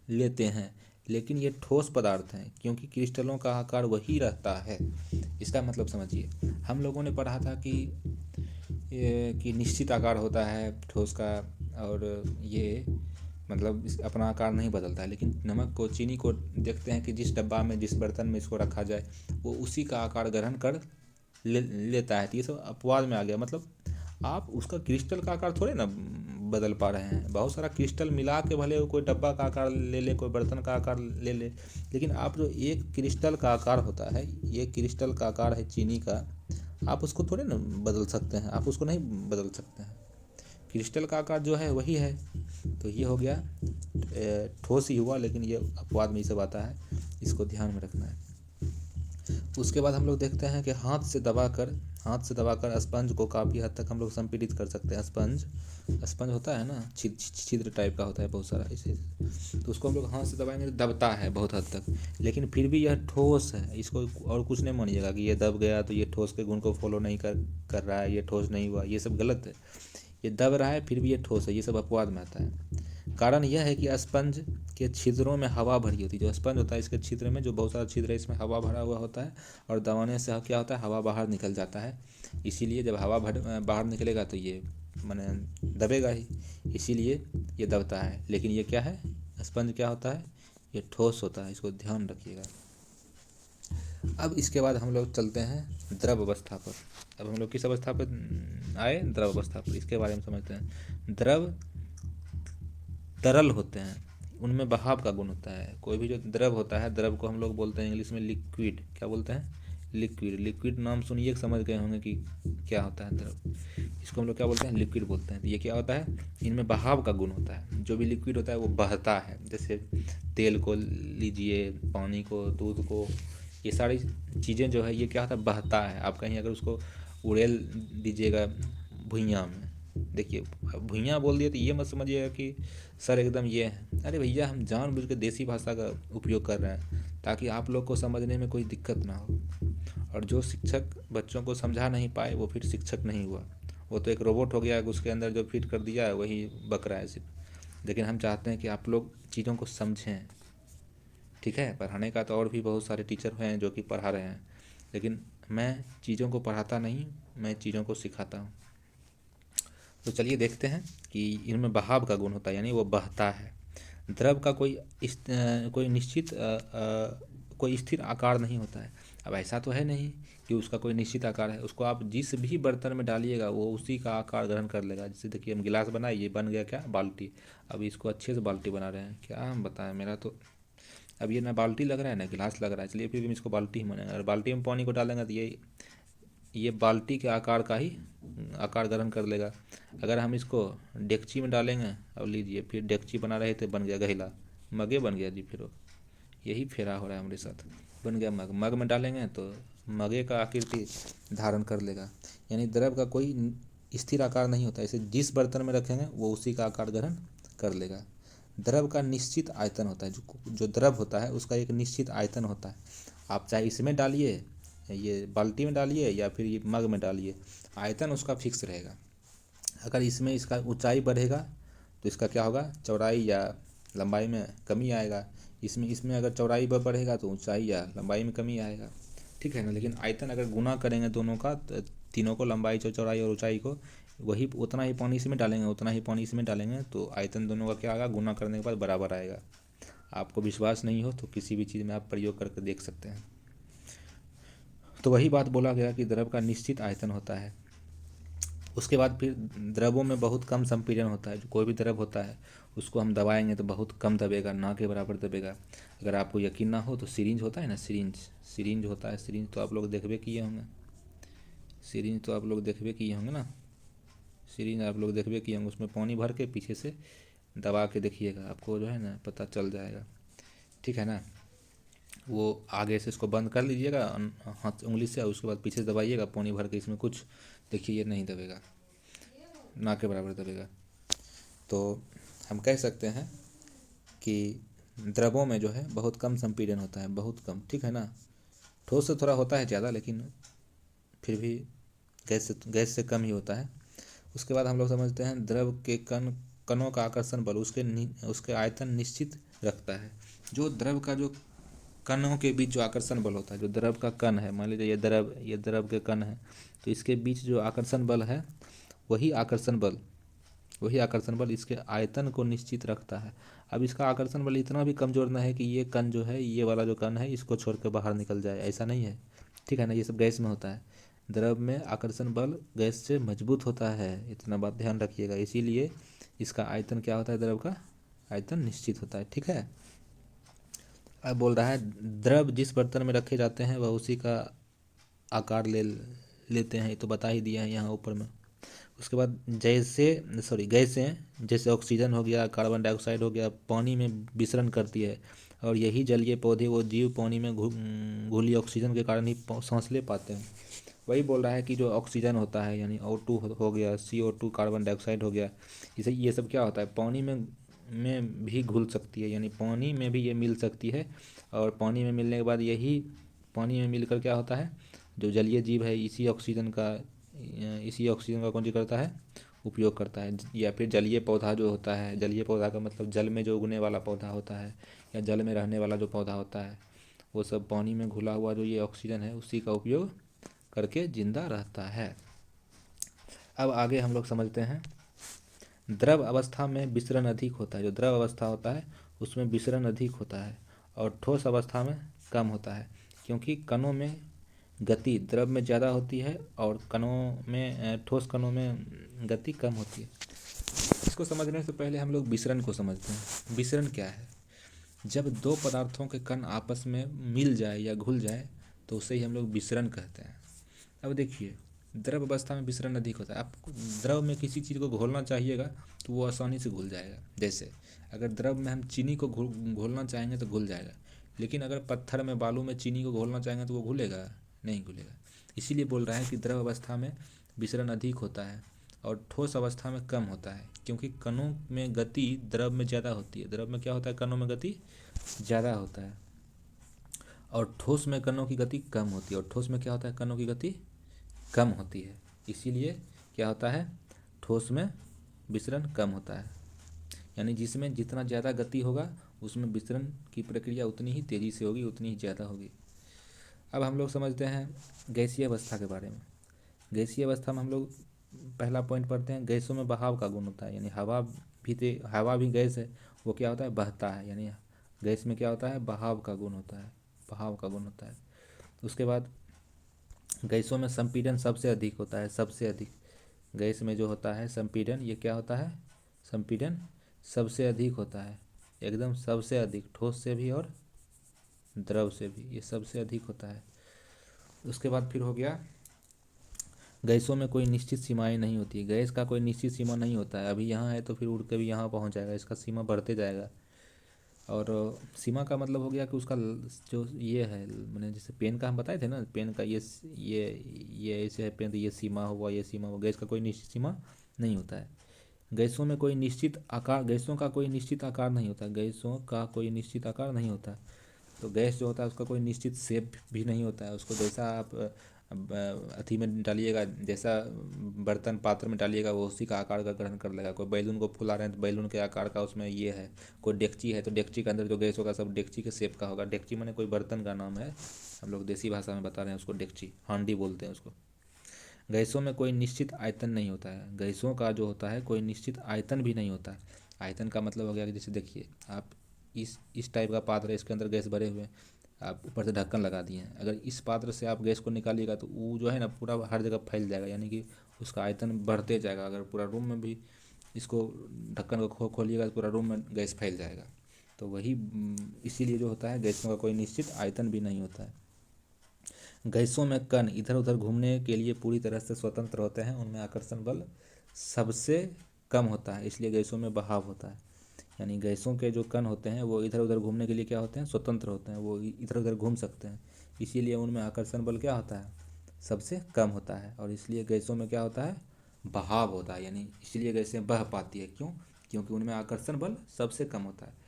लेते हैं, लेकिन ये ठोस पदार्थ हैं क्योंकि क्रिस्टलों का आकार वही रहता है। इसका मतलब समझिए, हम लोगों ने पढ़ा था कि निश्चित आकार होता है ठोस का, और ये मतलब अपना आकार नहीं बदलता है। लेकिन नमक को, चीनी को देखते हैं कि जिस डब्बा में, जिस बर्तन में इसको रखा जाए वो उसी का आकार ग्रहण कर लेता है। तो ये सब अपवाद में आ गया। मतलब आप उसका क्रिस्टल का आकार थोड़े ना बदल पा रहे हैं। बहुत सारा क्रिस्टल मिला के भले कोई डब्बा का आकार ले ले, कोई बर्तन का आकार ले ले, लेकिन आप जो एक क्रिस्टल का आकार होता है, ये क्रिस्टल का आकार है चीनी का, आप उसको थोड़े ना बदल सकते हैं, आप उसको नहीं बदल सकते हैं। क्रिस्टल का आकार जो है वही है। तो ये हो गया ठोस ही हुआ, लेकिन ये अपवाद में ये सब आता है, इसको ध्यान में रखना है। उसके बाद हम लोग देखते हैं कि हाथ से दबाकर स्पंज को काफ़ी हद तक हम लोग संपीड़ित कर सकते हैं। स्पंज होता है ना, छिद्र टाइप का होता है बहुत सारा इसे, तो उसको हम लोग हाथ से दबाएंगे तो दबता है बहुत हद तक, लेकिन फिर भी यह ठोस है। इसको और कुछ नहीं मानिएगा कि ये दब गया तो ये ठोस के गुण को फॉलो नहीं कर रहा है, ये ठोस नहीं हुआ, ये सब गलत है। ये दब रहा है फिर भी ये ठोस है, ये सब अपवाद में आता है। कारण यह है कि स्पंज के छिद्रों में हवा भरी होती है। जो स्पंज होता है इसके छिद्र में जो बहुत सारा छिद्र है, इसमें हवा भरा हुआ होता है, और दबाने से क्या होता है, हवा बाहर निकल जाता है। इसीलिए जब हवा बाहर निकलेगा तो ये माने दबेगा ही, इसीलिए ये दबता है। लेकिन ये क्या है, स्पंज क्या होता है, ये ठोस होता है, इसको ध्यान रखिएगा। अब इसके बाद हम लोग चलते हैं द्रव अवस्था पर। अब हम लोग किस अवस्था पर आए, द्रव अवस्था पर। इसके बारे में समझते हैं। द्रव तरल होते हैं, उनमें बहाव का गुण होता है। कोई भी जो द्रव होता है, द्रव को हम लोग बोलते हैं इंग्लिश में लिक्विड। क्या बोलते हैं, लिक्विड। लिक्विड नाम सुनिए समझ गए होंगे कि क्या होता है द्रव। इसको हम लोग क्या बोलते हैं, लिक्विड बोलते हैं। तो ये क्या होता है, इनमें बहाव का गुण होता है। जो भी लिक्विड होता है वो बहता है, जैसे तेल को लीजिए, पानी को, दूध को, ये सारी चीज़ें जो है ये क्या होता है, बहता है। आप कहीं अगर उसको उड़ेल दीजिएगा भुइयाँ में, देखिए भुइयाँ बोल दिए तो ये मत समझिएगा कि सर एकदम ये है। अरे भैया, हम जानबूझ के देसी भाषा का उपयोग कर रहे हैं ताकि आप लोग को समझने में कोई दिक्कत ना हो। और जो शिक्षक बच्चों को समझा नहीं पाए वो फिर शिक्षक नहीं हुआ, वो तो एक रोबोट हो गया, उसके अंदर जो फिट कर दिया है वही बक रहा है सिर्फ। लेकिन हम चाहते हैं कि आप लोग चीज़ों को समझें, ठीक है। पढ़ाने का तो और भी बहुत सारे टीचर हैं जो कि पढ़ा रहे हैं, लेकिन मैं चीज़ों को पढ़ाता नहीं, मैं चीज़ों को सिखाता हूँ। तो चलिए देखते हैं कि इनमें बहाव का गुण होता है, यानी वो बहता है। द्रव का कोई निश्चित कोई स्थिर आकार नहीं होता है। अब ऐसा तो है नहीं कि उसका कोई निश्चित आकार है, उसको आप जिस भी बर्तन में डालिएगा वो उसी का आकार ग्रहण कर लेगा। जैसे देखिए हम गिलास बनाए, ये बन गया क्या, बाल्टी। अब इसको अच्छे से बाल्टी बना रहे हैं, क्या हम बताएं, मेरा तो अब ये ना बाल्टी लग रहा है ना गिलास लग रहा है। चलिए फिर भी हम इसको बाल्टी ही मानेंगे। और बाल्टी में पानी को डालेंगे तो ये बाल्टी के आकार का ही आकार ग्रहण कर लेगा। अगर हम इसको डेगची में डालेंगे, अब लीजिए फिर डेगची बना रहे थे, बन गया घैला, मगे बन गया जी। फिर यही फेरा हो रहा है हमारे साथ, बन गया मग। मग में डालेंगे तो मगे का आकृति धारण कर लेगा। यानी द्रव का कोई स्थिर आकार नहीं होता, इसे जिस बर्तन में रखेंगे वो उसी का आकार ग्रहण कर लेगा। द्रव का निश्चित आयतन होता है, जो द्रव होता है उसका एक निश्चित आयतन होता है। आप चाहे इसमें डालिए, ये बाल्टी में डालिए, या फिर ये मग में डालिए, आयतन उसका फिक्स रहेगा। अगर इसमें इसका ऊंचाई बढ़ेगा तो इसका क्या होगा, चौड़ाई या लंबाई में कमी आएगा। इसमें अगर चौड़ाई बढ़ेगा तो ऊंचाई या लंबाई में कमी आएगा, ठीक है ना। लेकिन आयतन अगर गुना करेंगे दोनों का, तीनों को, लंबाई, चौड़ाई और ऊंचाई को, वही उतना ही पानी इसमें डालेंगे, उतना ही पानी इसमें डालेंगे, तो आयतन दोनों का क्या आएगा, गुना करने के बाद बराबर आएगा। आपको विश्वास नहीं हो तो किसी भी चीज़ में आप प्रयोग करके देख सकते हैं। तो वही बात बोला गया कि द्रव का निश्चित आयतन होता है। उसके बाद फिर द्रवों में बहुत कम संपीड़न होता है। जो कोई भी द्रव होता है उसको हम दबाएंगे तो बहुत कम दबेगा, ना के बराबर दबेगा। अगर आपको यकीन ना हो तो सिरिंज होता है ना, सिरिंज होता है। सिरिंज तो आप लोग देखबे किए होंगे, सिरिंज तो आप लोग देखबे किए होंगे ना, सिरिंज आप लोग देखबे किए होंगे। उसमें पानी भर के पीछे से दबा के देखिएगा, आपको जो है ना पता चल जाएगा, ठीक है ना। वो आगे से इसको बंद कर लीजिएगा हाथ उंगली से, और उसके बाद पीछे से दबाइएगा पानी भर के। इसमें कुछ देखिए ये नहीं दबेगा, ना के बराबर दबेगा। तो हम कह सकते हैं कि द्रवों में जो है बहुत कम संपीड़न होता है, बहुत कम, ठीक है ना। ठोस से थोड़ा होता है ज़्यादा, लेकिन फिर भी गैस से कम ही होता है। उसके बाद हम लोग समझते हैं द्रव के कणों का आकर्षण बल उसके आयतन निश्चित रखता है। जो द्रव का जो कणों के बीच जो आकर्षण बल होता है, जो द्रव का कण है, मान लीजिए ये द्रव के कण है, तो इसके बीच जो आकर्षण बल है वही आकर्षण बल इसके आयतन को निश्चित रखता है। अब इसका आकर्षण बल इतना भी कमज़ोर ना है कि ये कण जो है, ये वाला जो कण है, इसको छोड़ कर बाहर निकल जाए, ऐसा नहीं है, ठीक है ना। ये सब गैस में होता है। द्रव में आकर्षण बल गैस से मजबूत होता है, इतना बात ध्यान रखिएगा। इसीलिए इसका आयतन क्या होता है, द्रव का आयतन निश्चित होता है। ठीक है। अब बोल रहा है द्रव जिस बर्तन में रखे जाते हैं वह उसी का आकार लेते हैं, ये तो बता ही दिया है यहाँ ऊपर में। उसके बाद गैसें जैसे ऑक्सीजन हो गया, कार्बन डाइऑक्साइड हो गया, पानी में विसरण करती है, और यही जलीय पौधे वो जीव पानी में घुली ऑक्सीजन के कारण ही सांस ले पाते हैं। वही बोल रहा है कि जो ऑक्सीजन होता है यानी O2 हो गया, CO2 कार्बन डाइऑक्साइड हो गया, इसे ये सब क्या होता है, पानी में भी घुल सकती है, यानी पानी में भी ये मिल सकती है। और पानी में मिलने के बाद यही पानी में मिलकर क्या होता है, जो जलीय जीव है इसी ऑक्सीजन का कौन जी करता है, उपयोग करता है। या फिर जलीय पौधा जो होता है, जलीय पौधा का मतलब जल में जो उगने वाला पौधा होता है या जल में रहने वाला जो पौधा होता है, वो सब पानी में घुला हुआ जो ये ऑक्सीजन है उसी का उपयोग करके जिंदा रहता है। अब आगे हम लोग समझते हैं, द्रव अवस्था में विसरण अधिक होता है। जो द्रव अवस्था होता है उसमें विसरण अधिक होता है और ठोस अवस्था में कम होता है, क्योंकि कणों में गति द्रव में ज़्यादा होती है और ठोस कणों में गति कम होती है। इसको समझने से पहले हम लोग विसरण को समझते हैं। विसरण क्या है, जब दो पदार्थों के कण आपस में मिल जाए या घुल जाए तो उसे ही हम लोग विसरण कहते हैं। अब देखिए, द्रव अवस्था में विसरण अधिक होता है। आप द्रव में किसी चीज़ को घोलना चाहिएगा तो वो आसानी से घुल जाएगा। जैसे अगर द्रव में हम चीनी को घोलना चाहेंगे तो घुल जाएगा, लेकिन अगर पत्थर में बालू में चीनी को घोलना चाहेंगे तो वो घुलेगा नहीं, घुलेगा। इसीलिए बोल रहा है कि द्रव अवस्था में विसरण अधिक होता है और ठोस अवस्था में कम होता है, क्योंकि कणों में गति द्रव में ज़्यादा होती है। द्रव में क्या होता है, कणों में गति ज़्यादा होता है और ठोस में कणों की गति कम होती है। और ठोस में क्या होता है, कणों की गति कम होती है। इसीलिए क्या होता है, ठोस में विसरण कम होता है, यानी जिसमें जितना ज़्यादा गति होगा उसमें विसरण की प्रक्रिया उतनी ही तेज़ी से होगी, उतनी ही ज़्यादा होगी। अब हम लोग समझते हैं गैसीय अवस्था के बारे में। गैसीय अवस्था में हम लोग पहला पॉइंट पढ़ते हैं, गैसों में बहाव का गुण होता है, यानी हवा भी गैस है, वो क्या होता है, बहता है। यानी गैस में क्या होता है, बहाव का गुण होता है, बहाव का गुण होता है। उसके बाद गैसों में संपीड़न सबसे अधिक होता है, सबसे अधिक। गैस में जो होता है संपीड़न, ये क्या होता है, संपीड़न सबसे अधिक होता है, एकदम सबसे अधिक, ठोस से भी और द्रव से भी, ये सबसे अधिक होता है। उसके बाद फिर हो गया, गैसों में कोई निश्चित सीमाएं नहीं होती। गैस का कोई निश्चित सीमा नहीं होता है, अभी यहाँ है तो फिर उड़ के भी यहाँ पहुँच जाएगा, इसका सीमा बढ़ते जाएगा। और सीमा का मतलब हो गया कि उसका जो ये है, मैंने जैसे पेन का हम बताए थे ना, पेन का ये ऐसे है पेन, तो ये सीमा हुआ, ये सीमा हुआ। गैस का कोई निश्चित सीमा नहीं होता है। गैसों में कोई निश्चित आकार, गैसों का कोई निश्चित आकार नहीं होता, गैसों का कोई निश्चित आकार नहीं होता। तो गैस जो होता है उसका कोई निश्चित शेप भी नहीं होता है। उसको जैसा आप अथी में डालिएगा, जैसा बर्तन पात्र में डालिएगा वो उसी का आकार का ग्रहण कर लेगा। कोई बैलून को फुला रहे हैं तो बैलून के आकार का उसमें ये है। कोई डेगची है तो डेगची के अंदर जो गैस होगा सब डेगची के शेप का होगा। डेगची माने कोई बर्तन का नाम है, हम लोग देसी भाषा में बता रहे हैं उसको डेगची, हांडी बोलते हैं उसको। गैसों में कोई निश्चित आयतन नहीं होता है। गैसों का जो होता है कोई निश्चित आयतन भी नहीं होता है। आयतन का मतलब हो गया कि जैसे देखिए, आप इस टाइप का पात्र है, इसके अंदर गैस भरे हुए हैं, आप ऊपर से ढक्कन लगा दिए हैं। अगर इस पात्र से आप गैस को निकालिएगा तो वो जो है ना पूरा हर जगह फैल जाएगा, यानी कि उसका आयतन बढ़ते जाएगा। अगर पूरा रूम में भी इसको ढक्कन को खोलिएगा तो पूरा रूम में गैस फैल जाएगा। तो वही इसीलिए जो होता है गैसों का कोई निश्चित आयतन भी नहीं होता है। गैसों में कण इधर उधर घूमने के लिए पूरी तरह से स्वतंत्र होते हैं, उनमें आकर्षण बल सबसे कम होता है, इसलिए गैसों में बहाव होता है। यानी गैसों के जो कण होते हैं वो इधर उधर घूमने के लिए क्या होते हैं, स्वतंत्र होते हैं, वो इधर उधर घूम सकते हैं, इसीलिए उनमें आकर्षण बल क्या होता है, सबसे कम होता है। और इसलिए गैसों में क्या होता है, बहाव होता है, यानी इसलिए गैसें बह पाती है। क्यों, क्योंकि उनमें आकर्षण बल सबसे कम होता है।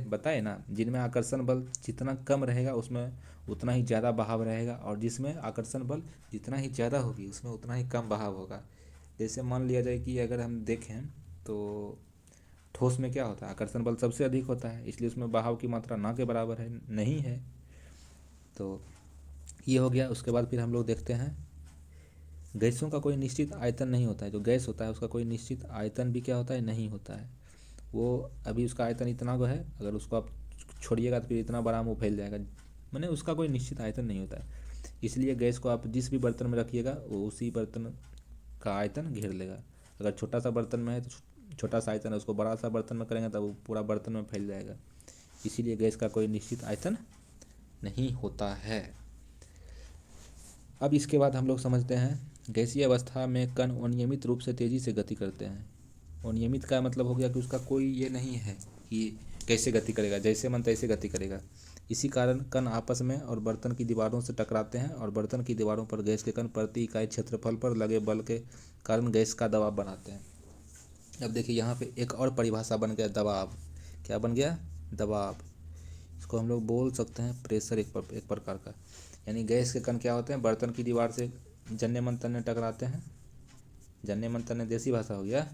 बताए ना, जिनमें आकर्षण बल जितना कम रहेगा उसमें उतना ही ज़्यादा बहाव रहेगा, और जिसमें आकर्षण बल जितना ही ज़्यादा होगी उसमें उतना ही कम बहाव होगा। जैसे मान लिया जाए कि अगर हम देखें तो ठोस में क्या होता है, आकर्षण बल सबसे अधिक होता है, इसलिए उसमें बहाव की मात्रा ना के बराबर है, नहीं है। तो ये हो गया। उसके बाद फिर हम लोग देखते हैं, गैसों का कोई निश्चित आयतन नहीं होता है। जो गैस होता है उसका कोई निश्चित आयतन भी क्या होता है, नहीं होता है। वो अभी उसका आयतन इतना को है, अगर उसको आप छोड़िएगा तो फिर इतना बड़ा मुँह फैल जाएगा, मैंने उसका कोई निश्चित आयतन नहीं होता है। इसलिए गैस को आप जिस भी बर्तन में रखिएगा वो उसी बर्तन का आयतन घेर लेगा। अगर छोटा सा बर्तन में है तो छोटा सा आयतन है, उसको बड़ा सा बर्तन में करेंगे तब वो पूरा बर्तन में फैल जाएगा। इसीलिए गैस का कोई निश्चित आयतन नहीं होता है। अब इसके बाद हम लोग समझते हैं गैसीय अवस्था में कण अनियमित रूप से तेज़ी से गति करते हैं। अनियमित का मतलब हो गया कि उसका कोई ये नहीं है कि कैसे गति करेगा, जैसे मन तैसे गति करेगा। इसी कारण कण आपस में और बर्तन की दीवारों से टकराते हैं और बर्तन की दीवारों पर गैस के कण प्रति इकाई क्षेत्रफल पर लगे बल के कारण गैस का दबाव बनाते हैं। अब देखिए यहाँ पे एक और परिभाषा बन गया दबाव। क्या बन गया? दबाव। इसको हम लोग बोल सकते हैं प्रेशर, एक प्रकार का। यानी गैस के कण क्या होते हैं? बर्तन की दीवार से जन्य मन तन्य टकराते हैं। जन्य मन तन्य देसी भाषा हो गया,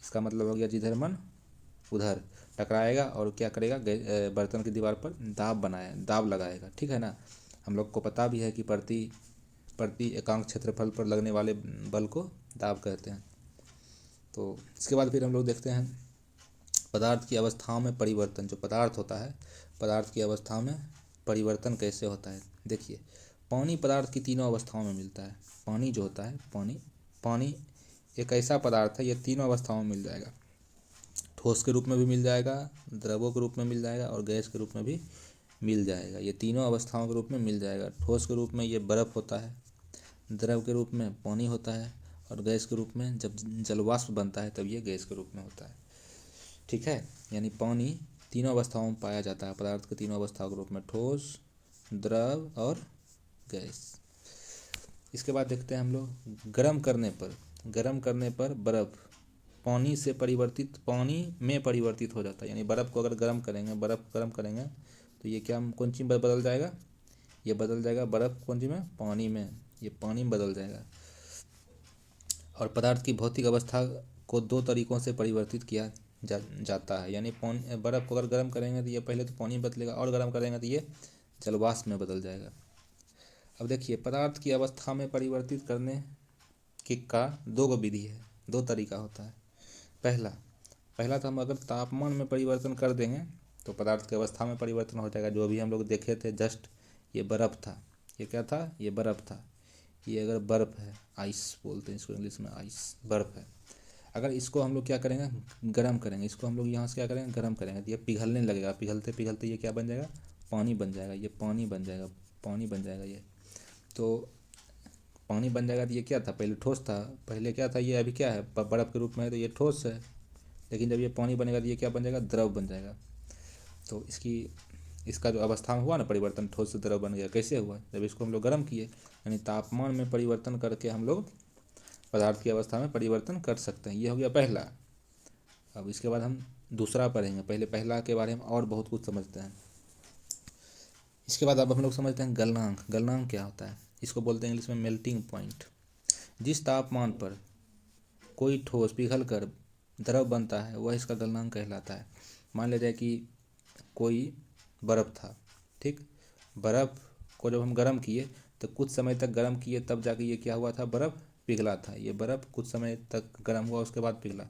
इसका मतलब हो गया जिधर मन उधर टकराएगा और क्या करेगा? बर्तन की दीवार पर दाब लगाएगा। ठीक है ना? हम लोग को पता भी है कि प्रति एकांक क्षेत्रफल पर लगने वाले बल को दाब कहते हैं। तो इसके बाद फिर हम लोग देखते हैं पदार्थ की अवस्थाओं में परिवर्तन। जो पदार्थ होता है, पदार्थ की अवस्था में परिवर्तन कैसे होता है? देखिए, पानी पदार्थ की तीनों अवस्थाओं में मिलता है। पानी जो होता है, पानी एक ऐसा पदार्थ है, ये तीनों अवस्थाओं में मिल जाएगा। ठोस के रूप में भी मिल जाएगा, द्रवों के रूप में मिल जाएगा और गैस के रूप में भी मिल जाएगा। ये तीनों अवस्थाओं के रूप में मिल जाएगा। ठोस के रूप में ये बर्फ़ होता है, द्रव के रूप में पानी होता है और गैस के रूप में जब जलवाष्प बनता है तब ये गैस के रूप में होता है। ठीक है? यानी पानी तीनों अवस्थाओं में पाया जाता है, पदार्थ के तीनों अवस्थाओं के रूप में, ठोस, द्रव और गैस। इसके बाद देखते हैं हम लोग गर्म करने पर बर्फ़ पानी में परिवर्तित हो जाता है। यानी बर्फ़ को अगर गर्म करेंगे तो ये क्या, कौन चीज़ में बदल जाएगा? ये बदल जाएगा बर्फ़ कौन सी में? पानी में। ये पानी में बदल जाएगा। और पदार्थ की भौतिक अवस्था को दो तरीक़ों से परिवर्तित किया जाता है। यानी बर्फ़ को अगर गर्म करेंगे तो ये पहले तो पानी बदलेगा और गर्म करेंगे तो ये जलवाष्प में बदल जाएगा। अब देखिए, पदार्थ की अवस्था में परिवर्तित करने का दो विधि है, दो तरीका होता है। पहला तो हम अगर तापमान में परिवर्तन कर देंगे तो पदार्थ की अवस्था में परिवर्तन हो जाएगा। जो अभी हम लोग देखे थे जस्ट, ये बर्फ़ था। ये क्या था? ये बर्फ़ था। ये अगर बर्फ़ है, आइस बोलते हैं इसको इंग्लिश में, आइस बर्फ़ है। अगर इसको हम लोग क्या करेंगे? गर्म करेंगे। इसको हम लोग यहाँ से क्या करेंगे? गर्म करेंगे तो ये पिघलने लगेगा। पिघलते पिघलते ये क्या बन जाएगा? पानी बन जाएगा। ये पानी बन जाएगा ये। तो पानी बन जाएगा तो ये क्या था? पहले ठोस था। पहले क्या था? ये अभी क्या है? बर्फ़ के रूप में है तो ये ठोस है। लेकिन जब ये पानी बनेगा तो ये क्या बन जाएगा? द्रव बन जाएगा। तो इसका जो अवस्था में हुआ ना परिवर्तन, ठोस से द्रव बन गया। कैसे हुआ? जब इसको हम लोग गर्म किए। यानी तापमान में परिवर्तन करके हम लोग पदार्थ की अवस्था में परिवर्तन कर सकते हैं। ये हो गया पहला। अब इसके बाद हम दूसरा पढ़ेंगे। पहले पहला के बारे में और बहुत कुछ समझते हैं। इसके बाद अब हम लोग समझते हैं गलनांक। गलनांक क्या होता है? इसको बोलते हैं इंग्लिश में मेल्टिंग पॉइंट। जिस तापमान पर कोई ठोस पिघल कर द्रव बनता है वह इसका गलनांक कहलाता है। मान लिया जाए कि कोई बर्फ़ था, ठीक? बर्फ़ को जब हम गर्म किए तो कुछ समय तक गर्म किए तब जाके ये क्या हुआ था? बर्फ़ पिघला था। ये बर्फ़ कुछ समय तक गर्म हुआ, उसके बाद पिघला।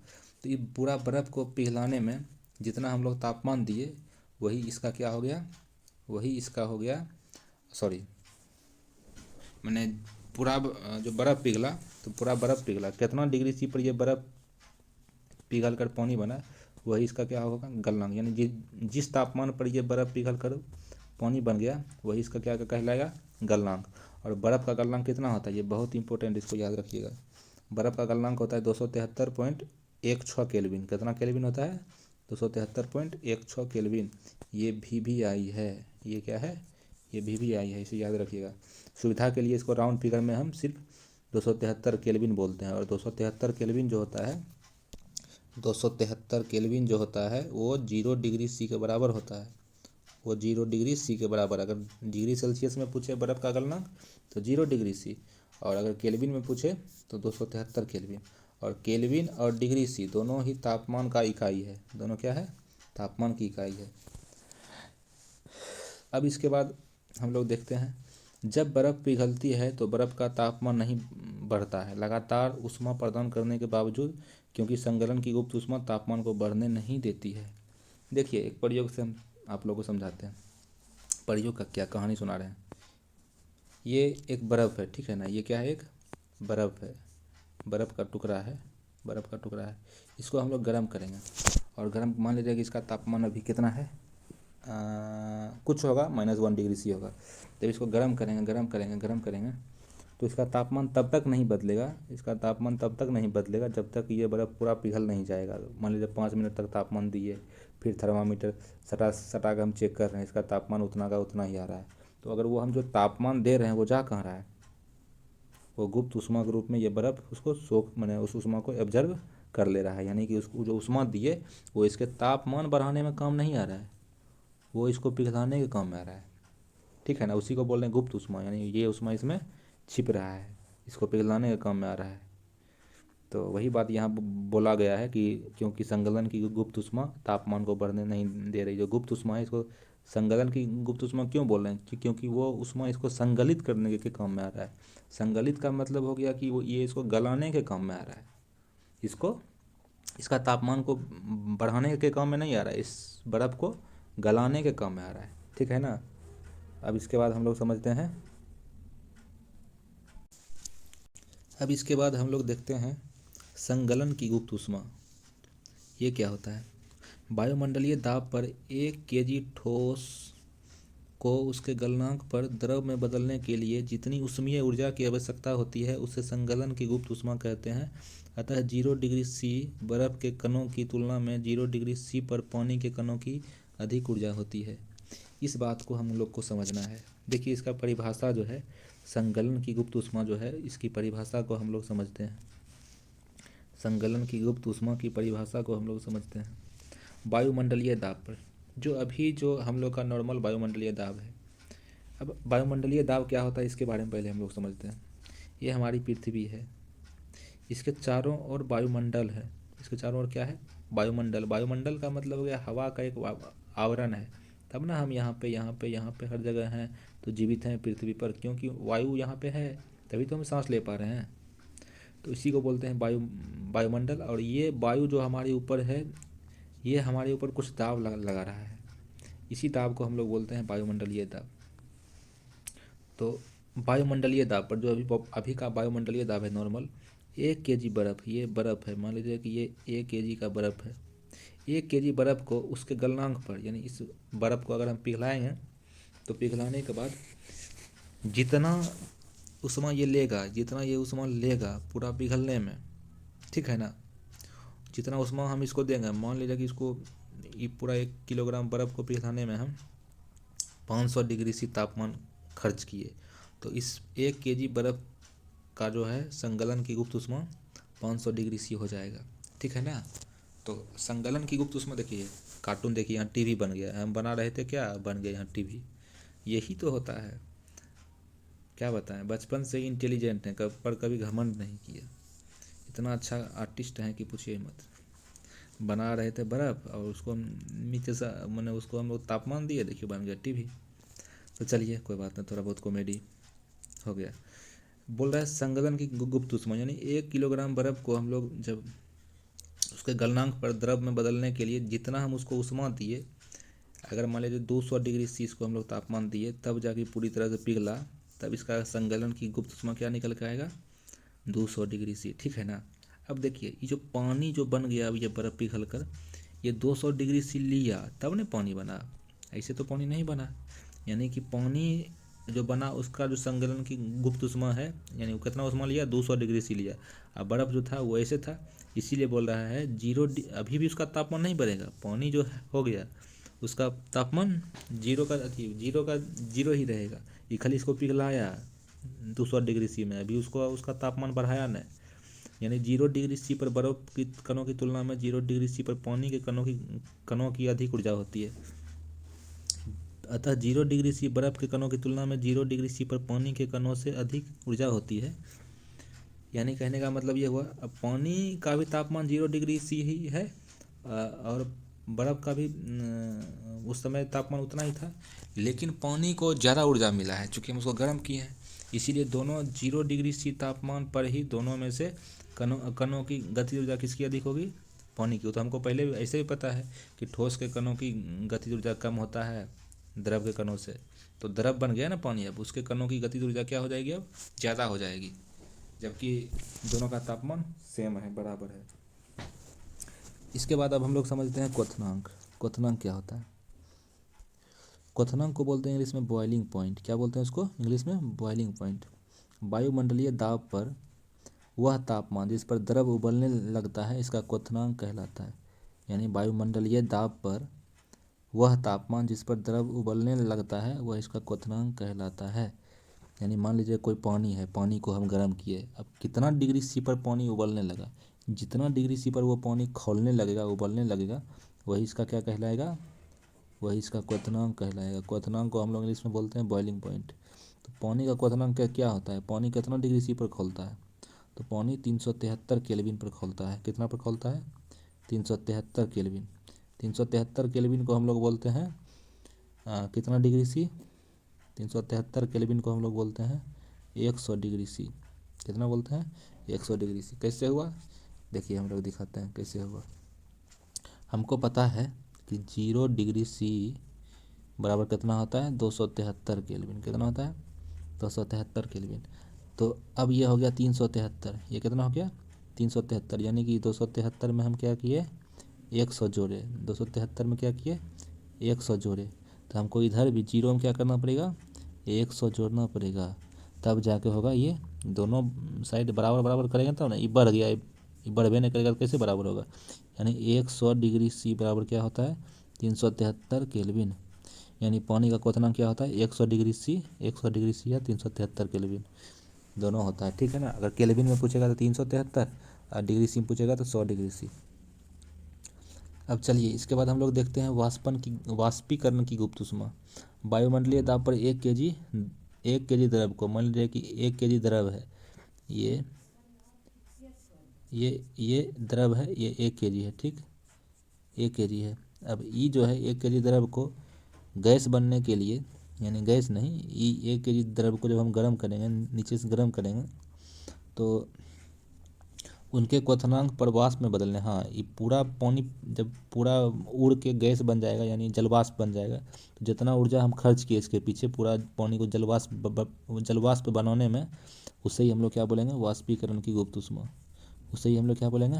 तो ये पूरा बर्फ़ को पिघलाने में जितना हम लोग तापमान दिए वही इसका क्या हो गया? वही इसका हो गया, सॉरी, मैंने पूरा जो बर्फ़ पिघला तो पूरा बर्फ़ पिघला, कितना डिग्री सी पर ये बर्फ़ पिघल कर पानी बना, वही इसका क्या होगा? गलनांक। यानी जिस तापमान पर ये बर्फ़ पिघल कर पानी बन गया वही इसका क्या कहलाएगा? गलनांक। और बर्फ़ का गलनांक कितना होता है? ये बहुत इंपॉर्टेंट, इसको याद रखिएगा। बर्फ़ का गलनांक होता है 273.16 केल्विन। कितना केल्विन होता है? 273.16 केल्विन। ये VVI है। ये क्या है? ये VVI है, इसे याद रखिएगा। सुविधा के लिए इसको राउंड फिगर में हम सिर्फ 273 केल्विन बोलते हैं। और 273 केल्विन जो होता है, 273 केल्विन जो होता है वो 0 डिग्री सी के बराबर होता है। वो 0 डिग्री सी के बराबर। अगर डिग्री सेल्सियस में पूछे बर्फ़ का गलनांक तो 0 डिग्री सी, और अगर केल्विन में पूछे तो 273 केल्विन। और केल्विन और डिग्री सी दोनों ही तापमान का इकाई है। दोनों क्या है? तापमान की इकाई है। अब इसके बाद हम लोग देखते हैं, जब बर्फ़ पिघलती है तो बर्फ़ का तापमान नहीं बढ़ता है लगातार ऊष्मा प्रदान करने के बावजूद, क्योंकि संगलन की गुप्त ऊष्मा तापमान को बढ़ने नहीं देती है। देखिए, एक प्रयोग से हम आप लोगों को समझाते हैं। प्रयोग का क्या कहानी सुना रहे हैं। ये एक बर्फ़ है, ठीक है ना, ये क्या है, एक बर्फ़ है, बर्फ़ का टुकड़ा है, बर्फ़ का टुकड़ा है। इसको हम लोग गर्म करेंगे और गर्म मान लीजिए कि इसका तापमान अभी कितना है, कुछ होगा -1 डिग्री C होगा। जब इसको गर्म करेंगे गर्म करेंगे गर्म करेंगे तो इसका तापमान तब तक नहीं बदलेगा, इसका तापमान तब तक नहीं बदलेगा जब तक ये बर्फ़ पूरा पिघल नहीं जाएगा। मान लीजिए 5 मिनट तक तापमान दिए, फिर थर्मामीटर सटा के हम चेक कर रहे हैं, इसका तापमान उतना का उतना ही आ रहा है। तो अगर वो हम जो तापमान दे रहे हैं वो जा कहाँ रहा है, वो गुप्त ऊष्मा के रूप में ये बर्फ़ उसको सोख मैंने उस ऊष्मा को एब्जर्व कर ले रहा है। यानी कि उसको जो ऊष्मा दिए वो इसके तापमान बढ़ाने में काम नहीं आ रहा है, वो इसको पिघलाने के काम में आ रहा है, ठीक है ना। उसी को बोल रहे हैं गुप्त ऊष्मा, यानी ये ऊष्मा इसमें छिप रहा है, इसको पिघलाने के काम में आ रहा है। तो वही बात यहाँ बोला गया है कि क्योंकि संगलन की गुप्त ऊष्मा तापमान को बढ़ने नहीं दे रही। जो गुप्त ऊष्मा है इसको संगलन की गुप्त ऊष्मा क्यों बोल रहे हैं, क्योंकि वो ऊष्मा इसको संगलित करने के काम में आ रहा है। संगलित का मतलब हो गया कि वो ये इसको गलाने के काम में आ रहा है, इसको इसका तापमान को बढ़ाने के काम में नहीं आ रहा है, इस बर्फ़ को गलाने के काम में आ रहा है, ठीक है ना। अब इसके बाद हम लोग समझते हैं, अब इसके बाद हम लोग देखते हैं संगलन की गुप्त ऊष्मा, ये क्या होता है। वायुमंडलीय दाब पर 1 kg ठोस को उसके गलनांक पर द्रव में बदलने के लिए जितनी ऊष्मीय ऊर्जा की आवश्यकता होती है उसे संगलन की गुप्त ऊष्मा कहते हैं। अतः 0 डिग्री C बर्फ़ के कणों की तुलना में 0 डिग्री C पर पानी के कणों की अधिक ऊर्जा होती है। इस बात को हम लोग को समझना है। देखिए इसका परिभाषा जो है, संगलन की गुप्त ऊष्मा जो है, इसकी परिभाषा को हम लोग समझते हैं। संगलन की गुप्त ऊष्मा की परिभाषा को हम लोग समझते हैं। वायुमंडलीय दाब पर, जो अभी जो हम लोग का नॉर्मल वायुमंडलीय दाब है। अब वायुमंडलीय दाब क्या होता है इसके बारे में पहले हम लोग समझते हैं। ये हमारी पृथ्वी है, इसके चारों ओर वायुमंडल है, इसके चारों ओर क्या है, वायुमंडल। वायुमंडल का मतलब हो गया हवा का एक आवरण है, तब ना हम यहाँ पे हर जगह हैं तो जीवित हैं पृथ्वी पर, क्योंकि वायु यहाँ पे है तभी तो हम सांस ले पा रहे हैं। तो इसी को बोलते हैं वायुमंडल। और ये वायु जो हमारे ऊपर है, ये हमारे ऊपर कुछ दाब लगा रहा है, इसी दाब को हम लोग बोलते हैं वायुमंडलीय दाब। तो वायुमंडलीय दाब पर जो अभी का वायुमंडलीय दाब है नॉर्मल, 1 kg बर्फ़, ये बर्फ़ है, मान लीजिए कि ये 1 kg का बर्फ़ है। 1 kg बर्फ़ को उसके गलनांक पर, यानी इस बर्फ़ को अगर हम पिघलाएंगे तो पिघलाने के बाद जितना ऊष्मा ये लेगा, जितना ये ऊष्मा लेगा पूरा पिघलने में, ठीक है ना, जितना ऊष्मा हम इसको देंगे, मान लीजिए कि इसको ये पूरा 1 किलोग्राम बर्फ़ को पिघलाने में हम 500 डिग्री C तापमान खर्च किए, तो इस 1 kg बर्फ़ का जो है संगलन की गुप्त ऊष्मा 500 डिग्री C हो जाएगा, ठीक है ना। तो संगलन की गुप्त ऊष्मा देखिए, कार्टून देखिए, यहाँ टीवी बन गया, हम बना रहे थे क्या, बन गया यहाँ टीवी। यही तो होता है, क्या बताएं, बचपन से ही इंटेलिजेंट हैं, पर कभी घमंड नहीं किया। इतना अच्छा आर्टिस्ट हैं कि पूछिए मत। बना रहे थे बर्फ़ और उसको नीचे से मैंने उसको हम लोग तापमान दिए, देखिए बन गया टीवी। तो चलिए कोई बात नहीं, थोड़ा बहुत कॉमेडी हो गया। बोल रहा है संगलन की गुप्त ऊष्मा, यानी 1 किलोग्राम बर्फ़ को हम लोग जब उसके गलनांक पर द्रव में बदलने के लिए जितना हम उसको ऊष्मा दिए, अगर मान लीजिए 200 डिग्री C इसको हम लोग तापमान दिए, तब जाके पूरी तरह से पिघला, तब इसका संगलन की गुप्त ऊष्मा क्या निकल के आएगा, 200 डिग्री C, ठीक है ना। अब देखिए ये जो पानी जो बन गया, अब ये बर्फ़ पिघल कर ये 200 डिग्री C लिया तब ने पानी बना, ऐसे तो पानी नहीं बना। यानी कि पानी जो बना उसका जो संगलन की गुप्त ऊष्मा है, यानी वो कितना ऊष्मा लिया, 200 डिग्री C लिया। अब बर्फ़ जो था वो ऐसे था, इसीलिए बोल रहा है अभी भी उसका तापमान नहीं बढ़ेगा, पानी जो हो गया उसका तापमान जीरो ही रहेगा। ये खाली इसको पिघलाया 200 डिग्री C में, अभी उसका तापमान बढ़ाया नहीं। यानी 0 डिग्री C पर बर्फ़ की कणों की तुलना में 0 डिग्री C पर पानी के कणों की अधिक ऊर्जा होती है। अतः 0 डिग्री C बर्फ़ के कणों की तुलना में 0 डिग्री C पर पानी के कणों से अधिक ऊर्जा होती है। यानी कहने का मतलब ये हुआ, अब पानी का भी तापमान 0 डिग्री C ही है और बर्फ़ का भी उस समय तापमान उतना ही था, लेकिन पानी को ज़्यादा ऊर्जा मिला है चूँकि हम उसको गर्म किए हैं। इसीलिए दोनों 0 डिग्री C तापमान पर ही दोनों में से कणों की गतिज ऊर्जा किसकी अधिक होगी, पानी की। तो हमको पहले ऐसे ही पता है कि ठोस के कणों की गतिज ऊर्जा कम होता है द्रव के कणों से, तो द्रव बन गया ना पानी, अब उसके कणों की गतिज ऊर्जा क्या हो जाएगी, अब ज़्यादा हो जाएगी, जबकि दोनों का तापमान सेम है, बराबर है। इसके बाद अब हम लोग समझते हैं क्वथनांक। क्वथनांक क्या होता है? क्वथनांक को बोलते हैं इंग्लिश में बॉइलिंग पॉइंट। क्या बोलते हैं उसको इंग्लिश में? Boiling point. वायुमंडलीय दाब पर वह तापमान जिस पर द्रव उबलने लगता है, इसका क्वथनांक कहलाता है। यानी वायुमंडलीय दाब पर वह तापमान जिस पर द्रव उबलने लगता है, वह इसका क्वथनांक कहलाता है। यानी मान लीजिए कोई पानी है, पानी को हम गर्म किए, अब कितना डिग्री सी पर पानी उबलने लगा, जितना डिग्री सी पर वो पानी खौलने लगेगा, उबलने लगेगा, वही इसका क्या कहलाएगा, वही इसका क्वथनांक कहलाएगा। क्वथनांक को हम लोग इंग्लिश में बोलते हैं बॉइलिंग पॉइंट। तो पानी का क्वथनांक क्या होता है? पानी कितना डिग्री सी पर खौलता है? तो पानी 373 केल्विन पर खौलता है। कितना पर खौलता है? 373 केल्विन। 373 केल्विन को हम लोग बोलते हैं कितना डिग्री सी? 373 केल्विन को हम लोग बोलते हैं 100 डिग्री सी। कितना बोलते हैं? 100 डिग्री सी। कैसे हुआ? देखिए हम लोग दिखाते हैं कैसे हुआ। हमको पता है कि 0 डिग्री सी बराबर कितना होता है? 273 केल्विन। कितना होता है? 273 केल्विन। तो अब ये हो गया 373, ये कितना हो गया? 373। यानी कि 273 में हम क्या किए? 100 जोड़े। 273 में क्या किए? 100 जोड़े। तो हमको इधर भी 0 में क्या करना पड़ेगा? 100 जोड़ना पड़ेगा, तब जाके होगा। ये दोनों साइड बराबर बराबर करेंगे तब ना। ये बढ़ गया, ये बढ़वे नहीं करेगा तो कैसे बराबर होगा? यानी 100 डिग्री सी बराबर क्या होता है? 373 केल्विन। यानी पानी का क्वथनांक क्या होता है? 100 डिग्री सी, 100 डिग्री सी या 373 केल्विन, दोनों होता है। ठीक है ना। अगर केल्विन में पूछेगा तो 373, और डिग्री सी में पूछेगा तो 100 डिग्री सी। अब चलिए इसके बाद हम लोग देखते हैं वाष्पीकरण की गुप्त ऊष्मा। वायुमंडलीय दाब पर 1 केजी द्रव को, मान लीजिए कि 1 केजी द्रव है, ये द्रव है, ये 1 केजी है। ठीक, 1 केजी है। अब ई जो है 1 केजी द्रव को गैस बनने के लिए, यानी गैस नहीं, ई 1 केजी द्रव को जब हम गर्म करेंगे, नीचे से गर्म करेंगे, तो उनके क्वथनांक पर वाष्प में बदलने। हाँ, ये पूरा पानी जब पूरा उड़ के गैस बन जाएगा, यानी जलवाष्प बन जाएगा, तो जितना ऊर्जा हम खर्च किए इसके पीछे पूरा पानी को जलवाष्प बनाने में, उसे ही हम लोग क्या बोलेंगे? वाष्पीकरण की गुप्त ऊष्मा। उसे ही हम लोग क्या बोलेंगे?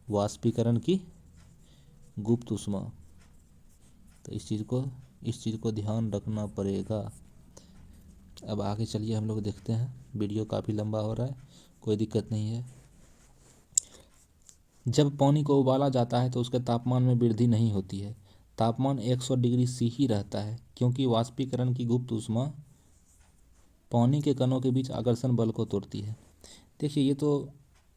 वाष्पीकरण की गुप्त ऊष्मा। तो इस चीज़ को ध्यान रखना पड़ेगा। अब आगे चलिए हम लोग देखते हैं। वीडियो काफ़ी लंबा हो रहा है, कोई दिक्कत नहीं है। जब पानी को उबाला जाता है तो उसके तापमान में वृद्धि नहीं होती है। तापमान 100 डिग्री सी ही रहता है, क्योंकि वाष्पीकरण की गुप्त ऊष्मा पानी के कणों के बीच आकर्षण बल को तोड़ती है। देखिए, ये तो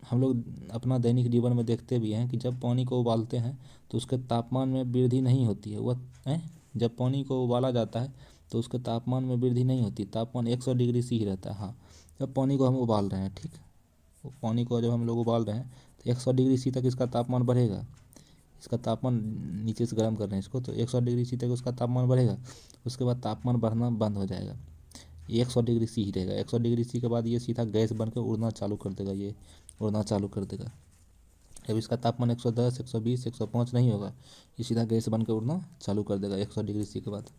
हम लोग अपना दैनिक जीवन में देखते भी हैं कि जब पानी को उबालते हैं तो उसके तापमान में वृद्धि नहीं होती है। वह जब पानी को उबाला जाता है तो उसके तापमान में वृद्धि नहीं होती, तापमान 100 डिग्री सी ही रहता है। हाँ, जब पानी को हम उबाल रहे हैं, ठीक, पानी को जब हम लोग उबाल रहे हैं तो 100 डिग्री सी तक इसका तापमान बढ़ेगा। इसका तापमान नीचे से गर्म कर रहे हैं इसको, तो 100 डिग्री सी तक उसका तापमान बढ़ेगा। उसके बाद तापमान बढ़ना बंद हो जाएगा, 100 डिग्री सी ही रहेगा। 100 डिग्री सी के बाद ये सीधा गैस बन के उड़ना चालू कर देगा, ये उड़ना चालू कर देगा। जब इसका तापमान 110, 120, 105 नहीं होगा, ये सीधा गैस बन के उड़ना चालू कर देगा 100 डिग्री सी के बाद।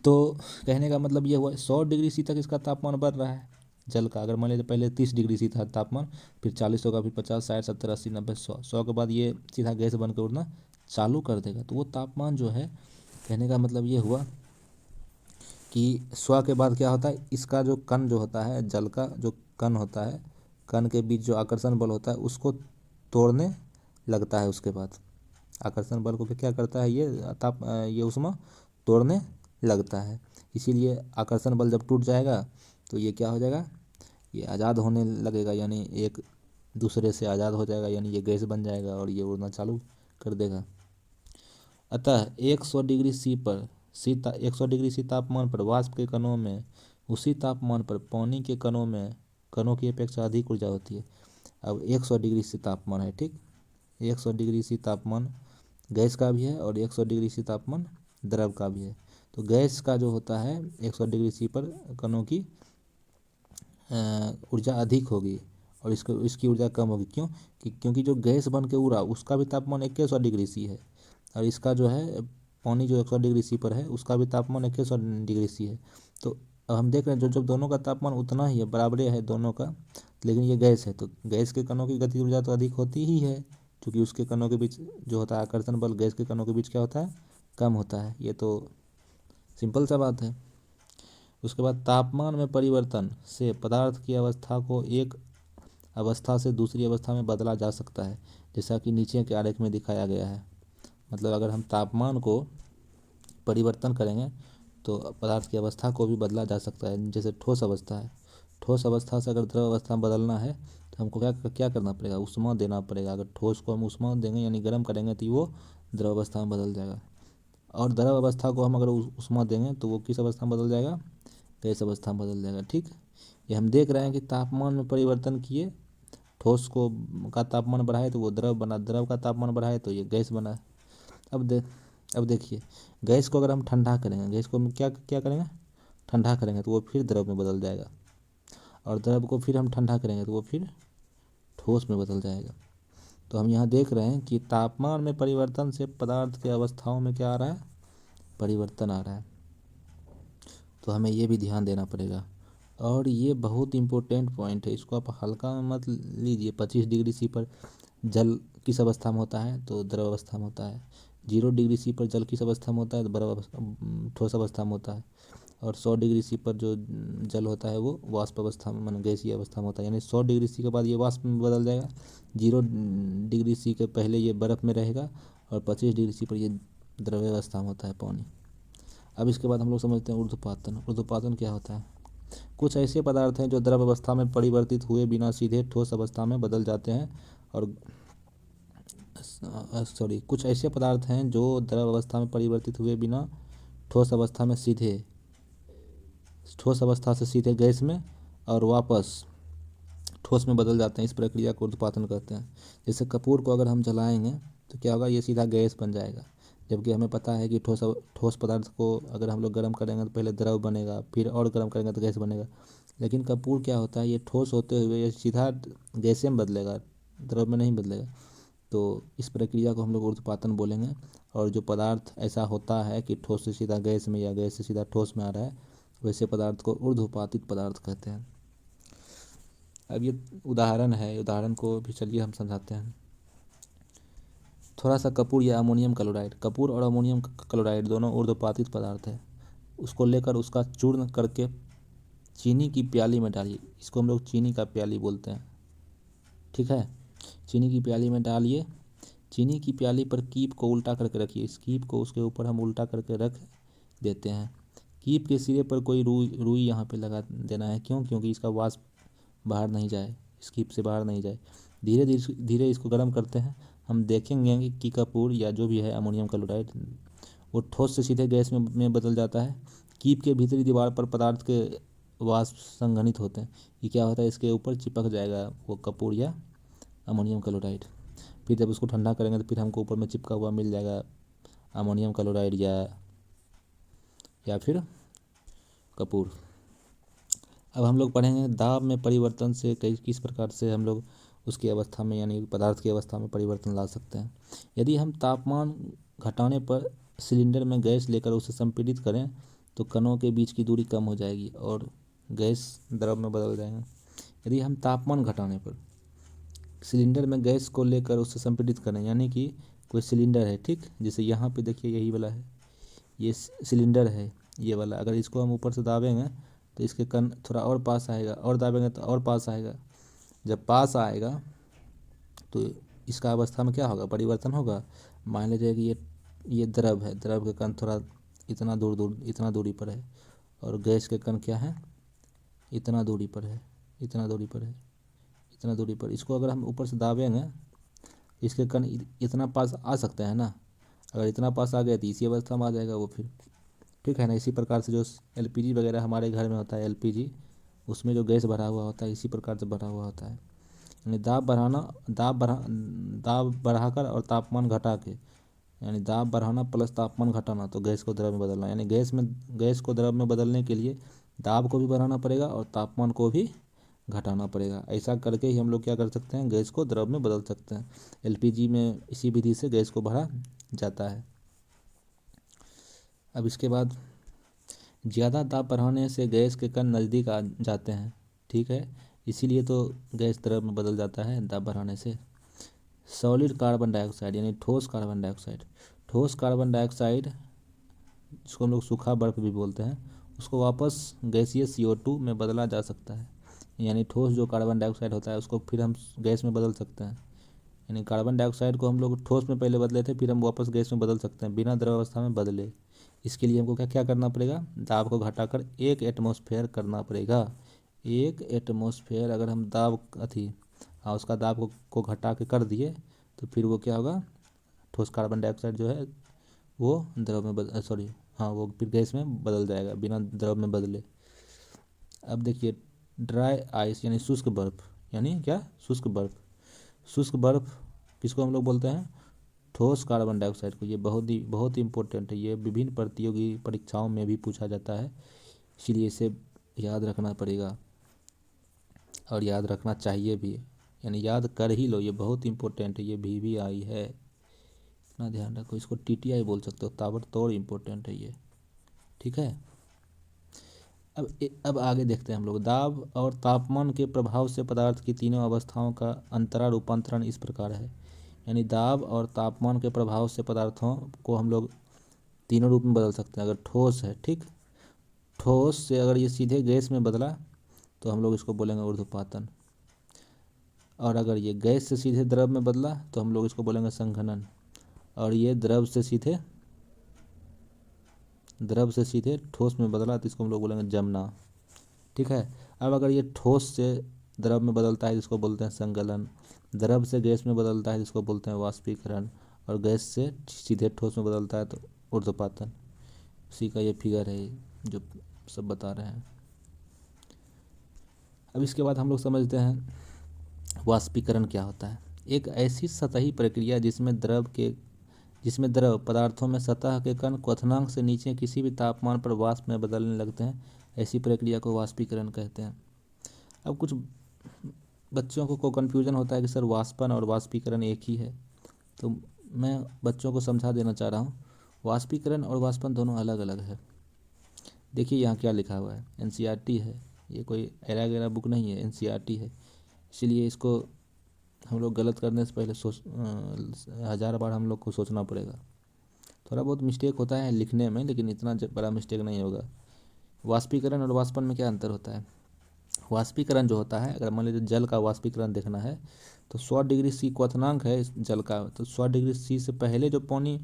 तो कहने का मतलब ये हुआ 100 डिग्री सी तक इसका तापमान बढ़ रहा है जल का। अगर मान लीजिए पहले 30 डिग्री सी था तापमान, फिर 40 होगा, फिर 50, 60, 70, 80, 90, 100 के बाद ये सीधा गैस बन के उड़ना चालू कर देगा। तो वो तापमान जो है, कहने का मतलब ये हुआ कि 100 के बाद क्या होता है, इसका जो कण जो होता है, जल का जो कण होता है, कण के बीच जो आकर्षण बल होता है उसको तोड़ने लगता है। उसके बाद आकर्षण बल को क्या करता है, ये ऊष्मा तोड़ने लगता है। इसीलिए आकर्षण बल जब टूट जाएगा तो ये क्या हो जाएगा, ये आज़ाद होने लगेगा, यानी एक दूसरे से आज़ाद हो जाएगा, यानी ये गैस बन जाएगा और ये उड़ना चालू कर देगा। अतः 100 डिग्री सी पर 100 डिग्री सी तापमान पर वाष्प के कणों में उसी तापमान पर पानी के कणों की अपेक्षा अधिक ऊर्जा होती है। अब 100 डिग्री सी तापमान है, ठीक, 100 डिग्री सी तापमान गैस का भी है और 100 डिग्री सी तापमान द्रव का भी है। तो गैस का जो होता है 100 डिग्री सी पर कणों की ऊर्जा अधिक होगी और इसकी ऊर्जा कम होगी। क्यों? क्योंकि जो गैस बन के उड़ा उसका भी तापमान 100 डिग्री सी है और इसका जो है पानी जो 100 डिग्री सी पर है उसका भी तापमान 100 डिग्री सी है। तो अब हम देख रहे हैं जब दोनों का तापमान उतना ही है, बराबरे है दोनों का, लेकिन ये गैस है तो गैस के कणों की गति ऊर्जा तो अधिक होती ही है, क्योंकि उसके कणों के बीच जो होता है आकर्षण बल गैस के कणों के बीच क्या होता है, कम होता है। ये तो सिंपल सा बात है। उसके बाद तापमान में परिवर्तन से पदार्थ की अवस्था को एक अवस्था से दूसरी अवस्था में बदला जा सकता है, जैसा कि नीचे के आरेख में दिखाया गया है। मतलब अगर हम तापमान को परिवर्तन करेंगे तो पदार्थ की अवस्था को भी बदला जा सकता है। जैसे ठोस अवस्था है, ठोस अवस्था से अगर द्रव अवस्था में बदलना है तो हमको क्या क्या करना पड़ेगा, ऊष्मा देना पड़ेगा। अगर ठोस को हम ऊष्मा देंगे यानी गर्म करेंगे तो वो द्रव अवस्था में बदल जाएगा, और द्रव अवस्था को हम अगर ऊष्मा देंगे तो वो किस अवस्था में बदल जाएगा, गैस अवस्था में बदल जाएगा। ठीक, ये हम देख रहे हैं कि तापमान में परिवर्तन किए, ठोस को का तापमान बढ़ाए तो वो द्रव बना, द्रव का तापमान बढ़ाए तो ये गैस बना। अब देखिए, गैस को अगर हम ठंडा करेंगे, गैस को हम क्या क्या करेंगे, ठंडा करेंगे तो वो फिर द्रव में बदल जाएगा, और द्रव को फिर हम ठंडा करेंगे तो वो फिर ठोस में बदल जाएगा। तो हम यहाँ देख रहे हैं कि तापमान में परिवर्तन से पदार्थ के अवस्थाओं में क्या आ रहा है, परिवर्तन आ रहा है। तो हमें ये भी ध्यान देना पड़ेगा, और ये बहुत इम्पोर्टेंट पॉइंट है, इसको आप हल्का में मत लीजिए। 25 डिग्री सी पर जल किस अवस्था में होता है, तो द्रव अवस्था में होता है। 0 डिग्री सी पर जल किस अवस्था में होता है, तो ठोस अवस्था में होता है। और 100 डिग्री सी पर जो जल होता है वो वाष्प अवस्था में, मान गैसीय अवस्था में होता है। यानी 100 डिग्री सी के बाद ये वाष्प में बदल जाएगा, 0 डिग्री सी के पहले ये बर्फ़ में रहेगा, और 25 डिग्री सी पर ये द्रव्य अवस्था में होता है, पानी। अब इसके बाद हम लोग समझते हैं ऊर्ध्वपातन। ऊर्ध्वपातन क्या होता है, कुछ ऐसे पदार्थ हैं जो द्रव अवस्था में परिवर्तित हुए बिना सीधे ठोस अवस्था में बदल जाते हैं, और कुछ ऐसे पदार्थ हैं जो द्रव अवस्था में परिवर्तित हुए बिना ठोस अवस्था में सीधे, ठोस अवस्था से सीधे गैस में और वापस ठोस में बदल जाते हैं। इस प्रक्रिया को ऊर्ध्वपातन कहते हैं। जैसे कपूर को अगर हम जलाएंगे तो क्या होगा, ये सीधा गैस बन जाएगा, जबकि हमें पता है कि ठोस पदार्थ को अगर हम लोग गर्म करेंगे तो पहले द्रव बनेगा, फिर और गर्म करेंगे तो गैस बनेगा। लेकिन कपूर क्या होता है, ये ठोस होते हुए ये सीधा गैसे में बदलेगा, द्रव में नहीं बदलेगा। तो इस प्रक्रिया को हम लोग ऊर्ध्वपातन बोलेंगे। और जो पदार्थ ऐसा होता है कि ठोस से सीधा गैस में या गैस से सीधा ठोस में आ रहा है, वैसे पदार्थ को ऊर्ध्वपातित पदार्थ कहते हैं। अब ये उदाहरण है, उदाहरण को भी चलिए हम समझाते हैं। थोड़ा सा कपूर या अमोनियम क्लोराइड, कपूर और अमोनियम क्लोराइड दोनों ऊर्ध्वपातित पदार्थ है। उसको लेकर उसका चूर्ण करके चीनी की प्याली में डालिए, इसको हम लोग चीनी का प्याली बोलते हैं। ठीक है, चीनी की प्याली में डालिए, चीनी की प्याली पर कीप को उल्टा करके रखिए। इस कीप को उसके ऊपर हम उल्टा करके रख देते हैं। कीप के सिरे पर कोई रुई यहाँ पे लगा देना है। क्यों, क्योंकि इसका वाष्प बाहर नहीं जाए, इस कीप से बाहर नहीं जाए। धीरे धीरे इसको गर्म करते हैं। हम देखेंगे कि कपूर या जो भी है अमोनियम क्लोराइड वो ठोस से सीधे गैस में बदल जाता है। कीप के भीतरी दीवार पर पदार्थ के वाष्प संघनित होते हैं। ये क्या होता है, इसके ऊपर चिपक जाएगा वो कपूर या अमोनियम क्लोराइड। फिर जब उसको ठंडा करेंगे तो फिर हमको ऊपर में चिपका हुआ मिल जाएगा अमोनियम क्लोराइड या फिर कपूर। अब हम लोग पढ़ेंगे दाब में परिवर्तन से किस प्रकार से हम लोग उसकी अवस्था में यानी पदार्थ की अवस्था में परिवर्तन ला सकते हैं। यदि हम तापमान घटाने पर सिलेंडर में गैस लेकर उसे संपीड़ित करें तो कणों के बीच की दूरी कम हो जाएगी और गैस द्रव में बदल जाएंगे। यदि हम तापमान घटाने पर सिलेंडर में गैस को लेकर उसे संपीड़ित करें, यानी कि कोई सिलेंडर है, ठीक, जैसे यहाँ पे देखिए यही वाला है, ये सिलेंडर है ये वाला। अगर इसको हम ऊपर से दाबेंगे तो इसके कण थोड़ा और पास आएगा, और दाबेंगे तो और पास आएगा। जब पास आएगा तो इसका अवस्था में क्या होगा, परिवर्तन होगा। मान लीजिए कि ये द्रव है, द्रव के कण थोड़ा इतना दूरी पर है, और गैस के कण क्या है, इतना दूरी पर है, इतना दूरी पर है, इतना दूरी पर। इसको अगर हम ऊपर से दाबेंगे इसके कण इतना पास आ सकते हैं ना। अगर इतना पास आ गया तो इसी अवस्था में आ जाएगा वो फिर, ठीक है ना। इसी प्रकार से जो एलपीजी वगैरह हमारे घर में होता है, एलपीजी, उसमें जो गैस भरा हुआ होता है इसी प्रकार से भरा हुआ होता है। यानी दाब बढ़ाकर और तापमान घटा के, यानी दाब बढ़ाना प्लस तापमान घटाना, तो गैस को द्रव में बदलना। यानी गैस को द्रव में बदलने के लिए दाब को भी बढ़ाना पड़ेगा और तापमान को भी घटाना पड़ेगा। ऐसा करके ही हम लोग क्या कर सकते हैं, गैस को द्रव में बदल सकते हैं। एलपीजी में इसी विधि से गैस को भरा जाता है। अब इसके बाद ज़्यादा दाब बढ़ाने से गैस के कण नज़दीक आ जाते हैं, ठीक है, इसीलिए तो गैस द्रव में बदल जाता है दाब बढ़ाने से। सॉलिड कार्बन डाइऑक्साइड यानी ठोस कार्बन डाइऑक्साइड, ठोस कार्बन डाइऑक्साइड जिसको हम लोग सूखा बर्फ भी बोलते हैं, उसको वापस गैसीय CO2 में बदला जा सकता है। यानी ठोस जो कार्बन डाइऑक्साइड होता है उसको फिर हम गैस में बदल सकते हैं। यानी कार्बन डाइऑक्साइड को हम लोग ठोस में पहले बदले थे, फिर हम वापस गैस में बदल सकते हैं बिना द्रव अवस्था में बदले। इसके लिए हमको क्या क्या करना पड़ेगा, दाब को घटाकर 1 एटमॉस्फेयर करना पड़ेगा। 1 एटमॉस्फेयर अगर हम दाब हाँ उसका दाब को घटा के कर दिए तो फिर वो क्या होगा, ठोस कार्बन डाइऑक्साइड जो है वो द्रव में हाँ वो फिर गैस में बदल जाएगा बिना द्रव में बदले। अब देखिए ड्राई आइस यानी शुष्क बर्फ, यानी क्या, शुष्क बर्फ। शुष्क बर्फ किसको हम लोग बोलते हैं, ठोस कार्बन डाइऑक्साइड को। ये बहुत ही इम्पोर्टेंट है, ये विभिन्न प्रतियोगी परीक्षाओं में भी पूछा जाता है, इसलिए इसे याद रखना पड़ेगा और याद रखना चाहिए भी, यानी याद कर ही लो, ये बहुत इंपॉर्टेंट है, ये भी आई है, इतना ध्यान रखो। इसको TTI बोल सकते हो, ताबड़तोड़ इम्पोर्टेंट है ये, ठीक है। अब आगे देखते हैं हम लोग। दाब और तापमान के प्रभाव से पदार्थ की तीनों अवस्थाओं का अंतरा रूपांतरण इस प्रकार है। यानी दाब और तापमान के प्रभाव से पदार्थों को हम लोग तीनों रूप में बदल सकते हैं। अगर ठोस है, ठीक, ठोस से अगर ये सीधे गैस में बदला तो हम लोग इसको बोलेंगे ऊर्ध्वपातन, और अगर ये गैस से सीधे द्रव में बदला तो हम लोग इसको बोलेंगे संघनन, और ये द्रव से सीधे ठोस में बदला तो इसको हम लोग बोलेंगे जमना, ठीक है। अब अगर ये ठोस से द्रव में बदलता है जिसको बोलते हैं संगलन, द्रव से गैस में बदलता है जिसको बोलते हैं वाष्पीकरण, और गैस से सीधे ठोस में बदलता है तो ऊर्ध्वपातन। उसी का ये फिगर है जो सब बता रहे हैं। अब इसके बाद हम लोग समझते हैं वाष्पीकरण क्या होता है। एक ऐसी सतही प्रक्रिया जिसमें द्रव पदार्थों में सतह के कण क्वथनांक से नीचे किसी भी तापमान पर वाष्प में बदलने लगते हैं, ऐसी प्रक्रिया को वाष्पीकरण कहते हैं। अब कुछ बच्चों को कन्फ्यूजन होता है कि सर वाष्पन और वाष्पीकरण एक ही है, तो मैं बच्चों को समझा देना चाह रहा हूँ, वाष्पीकरण और वाष्पन दोनों अलग अलग है। देखिए यहाँ क्या लिखा हुआ है, NCERT है, ये कोई एरा गैरा बुक नहीं है, NCERT है, इसलिए इसको हम लोग गलत करने से पहले 1000 बार हम लोग को सोचना पड़ेगा। थोड़ा बहुत मिस्टेक होता है लिखने में, लेकिन इतना बड़ा मिस्टेक नहीं होगा। वाष्पीकरण और वाष्पन में क्या अंतर होता है। वाष्पीकरण जो होता है, अगर मान लीजिए जल का वाष्पीकरण देखना है तो 100 डिग्री C क्वथनांक है इस जल का, तो 100 डिग्री C से पहले जो पानी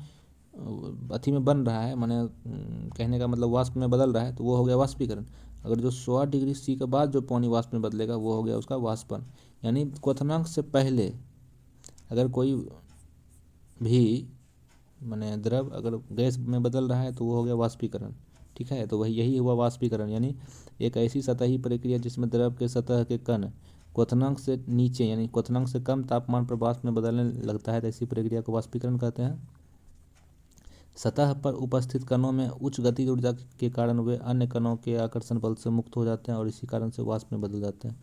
अथी में बन रहा है, माने कहने का मतलब वाष्प में बदल रहा है, तो वो हो गया वाष्पीकरण। अगर जो 100 डिग्री C के बाद जो पानी वाष्प में बदलेगा वो हो गया उसका वाष्पन। यानी क्वथनांक से पहले अगर कोई भी माने द्रव अगर गैस में बदल रहा है तो वो हो गया वाष्पीकरण, ठीक है। तो वही यही हुआ वाष्पीकरण, यानी एक ऐसी सतही प्रक्रिया जिसमें द्रव के सतह के कण क्वथनांक से नीचे यानी क्वथनांक से कम तापमान पर वाष्प में बदलने लगता है, तो ऐसी प्रक्रिया को वाष्पीकरण कहते हैं। सतह पर उपस्थित कणों में उच्च गतिज ऊर्जा के कारण वे अन्य कणों के आकर्षण बल से मुक्त हो जाते हैं और इसी कारण से वाष्प में बदल जाते हैं।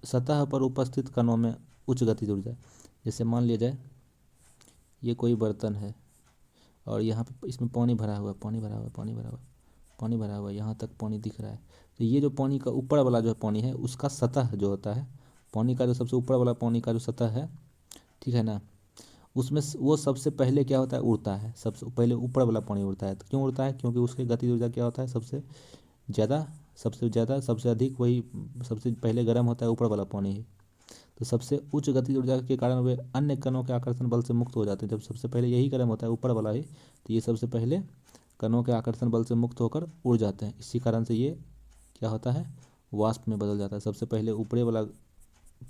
सतह पर उपस्थित कणों में उच्च गतिज ऊर्जा, जैसे मान लिया जाए ये कोई बर्तन है और यहाँ पे इसमें पानी भरा हुआ है, यहाँ तक पानी दिख रहा है, तो ये जो पानी का ऊपर वाला जो पानी है उसका सतह जो होता है, पानी का जो सबसे ऊपर वाला पानी का जो सतह है, ठीक है ना, उसमें वो सबसे पहले क्या होता है, उड़ता है। सबसे पहले ऊपर वाला पानी उड़ता है। तो क्यों उड़ता है, क्योंकि उसकी गतिज ऊर्जा क्या होता है, सबसे अधिक वही सबसे पहले गर्म होता है ऊपर वाला पानी ही। तो सबसे उच्च गतिज ऊर्जा के कारण वे अन्य कणों के आकर्षण बल से मुक्त हो जाते हैं। जब सबसे पहले यही गर्म होता है ऊपर वाला ही, तो ये सबसे पहले कणों के आकर्षण बल से मुक्त होकर उड़ जाते हैं। इसी कारण से ये क्या होता है, वाष्प में बदल जाता है। सबसे पहले ऊपरी वाला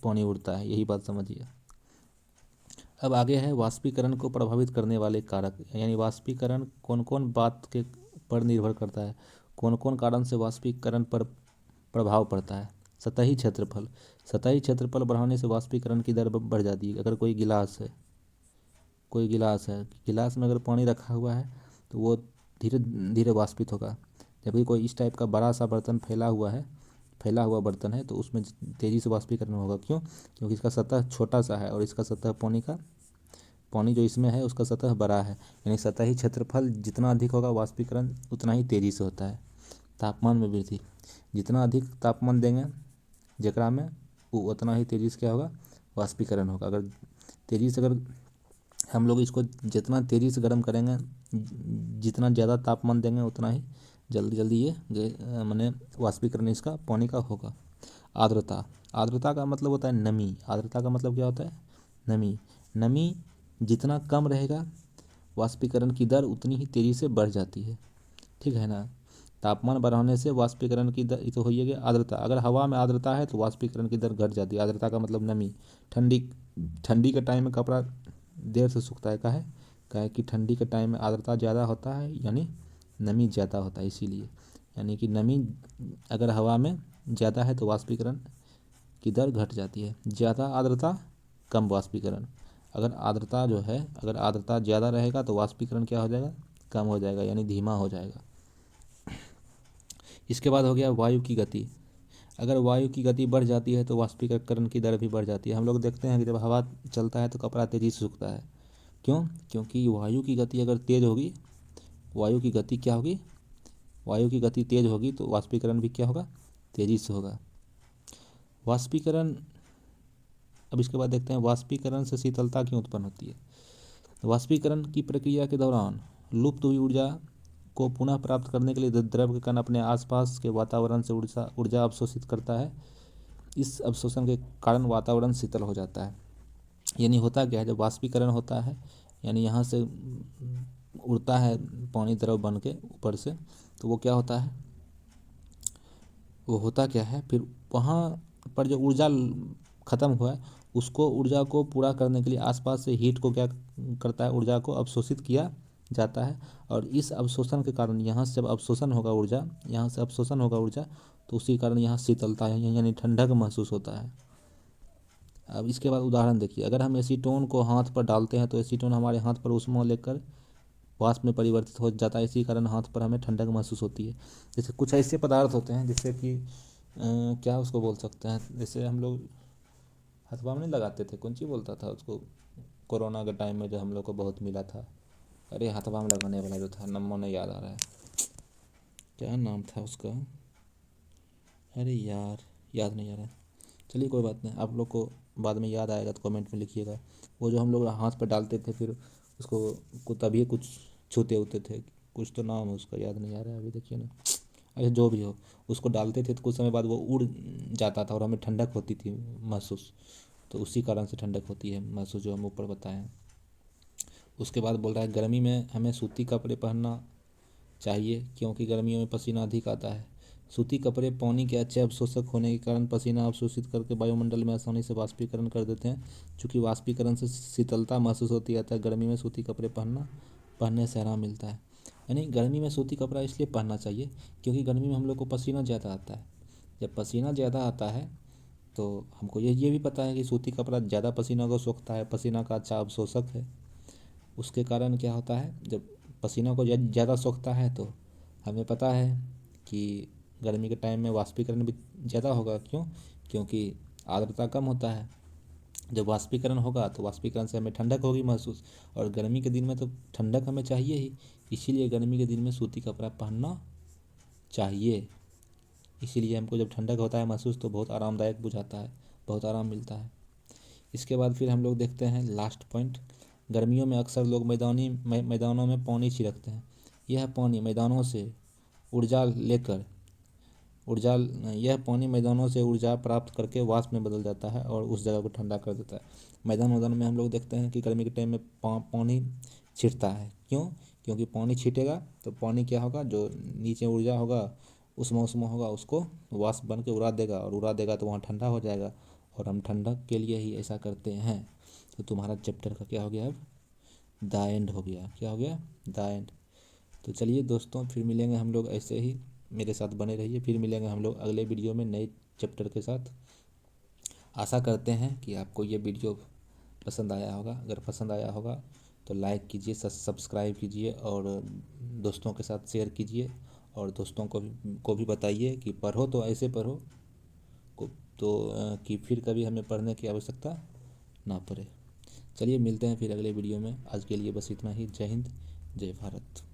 पानी उड़ता है, यही बात समझिए। अब आगे है वाष्पीकरण को प्रभावित करने वाले कारक, यानी वाष्पीकरण कौन कौन बात के पर निर्भर करता है, कौन कौन कारण से वाष्पीकरण पर प्रभाव पड़ता है। सतही क्षेत्रफल बढ़ाने से वाष्पीकरण की दर बढ़ जाती है। अगर कोई गिलास है, गिलास में अगर पानी रखा हुआ है तो वो धीरे धीरे वाष्पित होगा। जबकि कोई इस टाइप का बड़ा सा बर्तन फैला हुआ बर्तन है तो उसमें तेज़ी से वाष्पीकरण होगा। क्यों, क्योंकि इसका सतह छोटा सा है और इसका सतह पानी का पानी जो इसमें है उसका सतह बड़ा है, यानी सतही क्षेत्रफल जितना अधिक होगा वाष्पीकरण उतना ही तेज़ी से होता है। तापमान में वृद्धि, जितना अधिक तापमान देंगे जकरा में वो उतना ही तेज़ी से क्या होगा, वाष्पीकरण होगा। अगर तेज़ी से अगर हम लोग इसको जितना तेज़ी से गर्म करेंगे, जितना ज़्यादा तापमान देंगे उतना ही जल्दी जल्दी ये माने वाष्पीकरण इसका पानी का होगा। आर्द्रता, आर्द्रता का मतलब होता है नमी। आर्द्रता का मतलब क्या होता है, नमी। नमी जितना कम रहेगा वाष्पीकरण की दर उतनी ही तेज़ी से बढ़ जाती है, ठीक है ना। तापमान बढ़ाने से वाष्पीकरण की दर तो होइए आर्द्रता। अगर हवा में आर्द्रता है तो वाष्पीकरण की दर घट जाती है। आर्द्रता का मतलब नमी। ठंडी, ठंडी के टाइम में कपड़ा देर से सूखता है, काहे कि ठंडी के टाइम में आर्द्रता ज़्यादा होता है, यानी नमी ज़्यादा होता है इसीलिए। यानी कि नमी अगर हवा में ज़्यादा है तो वाष्पीकरण की दर घट जाती है। ज़्यादा आर्द्रता कम वाष्पीकरण। अगर आर्द्रता जो है, अगर आर्द्रता ज़्यादा रहेगा तो वाष्पीकरण क्या हो जाएगा, कम हो जाएगा, यानी धीमा हो जाएगा। इसके बाद हो गया वायु की गति। अगर वायु की गति बढ़ जाती है तो वाष्पीकरण की दर भी बढ़ जाती है। हम लोग देखते हैं कि जब हवा चलता है तो कपड़ा तेज़ी से सूखता है। क्यों, क्योंकि वायु की गति अगर तेज़ होगी, वायु की गति क्या होगी, वायु की गति तेज़ होगी तो वाष्पीकरण भी क्या होगा, तेज़ी से होगा। वाष्पीकरण, अब इसके बाद देखते हैं वाष्पीकरण से शीतलता क्यों उत्पन्न होती है। वाष्पीकरण की प्रक्रिया के दौरान लुप्त हुई ऊर्जा को पुनः प्राप्त करने के लिए द्रव के कण अपने आसपास के वातावरण से ऊर्जा अवशोषित करता है। इस अवशोषण के कारण वातावरण शीतल हो जाता है। यानी होता क्या है, जब वाष्पीकरण होता है यानी यहाँ से उड़ता है पानी द्रव बन के ऊपर से, तो वो क्या होता है, वो होता क्या है, फिर वहाँ पर जो ऊर्जा ख़त्म हुआ है उसको, ऊर्जा को पूरा करने के लिए आसपास से हीट को क्या करता है, ऊर्जा को अवशोषित किया जाता है। और इस अवशोषण के कारण यहाँ से जब अवशोषण होगा ऊर्जा, यहाँ से अवशोषण होगा ऊर्जा, तो उसी कारण यहाँ शीतलता है, यानी ठंडक महसूस होता है। अब इसके बाद उदाहरण देखिए, अगर हम एसीटोन को हाथ पर डालते हैं तो एसीटोन हमारे हाथ पर ऊष्मा लेकर वाष्प में परिवर्तित हो जाता है, इसी कारण हाथ पर हमें ठंडक महसूस होती है। जैसे कुछ ऐसे पदार्थ होते हैं जिससे कि क्या उसको बोल सकते हैं, जैसे हम लोग हथवा में नहीं लगाते थे, कौन चीज़ बोलता था उसको, कोरोना के टाइम में जो हम लोग को बहुत मिला था, अरे हथवा में लगाने वाला जो था, नाम नहीं याद आ रहा है, क्या नाम था उसका, अरे यार याद नहीं आ रहा है। चलिए कोई बात नहीं, आप लोग को बाद में याद आएगा तो कमेंट में लिखिएगा। वो जो हम लोग हाथ पर डालते थे फिर उसको को तभी कुछ छूते होते थे, कुछ तो नाम है उसका याद नहीं आ रहा है अभी, देखिए ना। अच्छा जो भी हो, उसको डालते थे तो कुछ समय बाद वो उड़ जाता था और हमें ठंडक होती थी महसूस, तो उसी कारण से ठंडक होती है महसूस जो हम ऊपर बताए हैं। उसके बाद बोल रहा है गर्मी में हमें सूती कपड़े पहनना चाहिए क्योंकि गर्मियों में पसीना अधिक आता है। सूती कपड़े पानी के अच्छे अवशोषक होने के कारण पसीना अवशोषित करके वायुमंडल में आसानी से वाष्पीकरण कर देते हैं। चूँकि वाष्पीकरण से शीतलता महसूस होती है, अतः गर्मी में सूती कपड़े पहनने से आराम मिलता है। यानी गर्मी में सूती कपड़ा इसलिए पहनना चाहिए क्योंकि गर्मी में हम लोग को पसीना ज़्यादा आता है। जब पसीना ज़्यादा आता है तो हमको ये भी पता है कि सूती कपड़ा ज़्यादा पसीना को सोखता है, पसीना का अच्छा अवशोषक है। उसके कारण क्या होता है, जब पसीना को ज़्यादा सोखता है तो हमें पता है कि गर्मी के टाइम में वाष्पीकरण भी ज़्यादा होगा। क्यों, क्योंकि आर्द्रता कम होता है। जब वाष्पीकरण होगा तो वाष्पीकरण से हमें ठंडक होगी महसूस, और गर्मी के दिन में तो ठंडक हमें चाहिए ही, इसीलिए गर्मी के दिन में सूती कपड़ा पहनना चाहिए। इसीलिए हमको जब ठंडक होता है महसूस तो बहुत आरामदायक बुझाता है, बहुत आराम मिलता है। इसके बाद फिर हम लोग देखते हैं लास्ट पॉइंट, गर्मियों में अक्सर लोग मैदानों में पानी छिड़कते हैं। यह पानी मैदानों से ऊर्जा लेकर ऊर्जा यह पानी मैदानों से ऊर्जा प्राप्त करके वाष्प में बदल जाता है और उस जगह को ठंडा कर देता है। मैदान में हम लोग देखते हैं कि गर्मी के टाइम में पानी छिड़ता है। क्यों, क्योंकि पानी छीटेगा तो पानी क्या होगा, जो नीचे ऊर्जा होगा उष्मा होगा उसको वाष्प बन के उड़ा देगा तो वहाँ ठंडा हो जाएगा, और हम ठंडक के लिए ही ऐसा करते हैं। तो तुम्हारा चैप्टर का क्या हो गया, अब द एंड हो गया। क्या हो गया, द एंड। तो चलिए दोस्तों, फिर मिलेंगे हम लोग, ऐसे ही मेरे साथ बने रहिए, फिर मिलेंगे हम लोग अगले वीडियो में नए चैप्टर के साथ। आशा करते हैं कि आपको ये वीडियो पसंद आया होगा। अगर पसंद आया होगा तो लाइक कीजिए, सब्सक्राइब कीजिए और दोस्तों के साथ शेयर कीजिए, और दोस्तों को भी बताइए कि पढ़ो तो ऐसे पढ़ो को तो कि फिर कभी हमें पढ़ने की आवश्यकता ना पड़े। चलिए मिलते हैं फिर अगले वीडियो में। आज के लिए बस इतना ही। जय हिंद, जय भारत।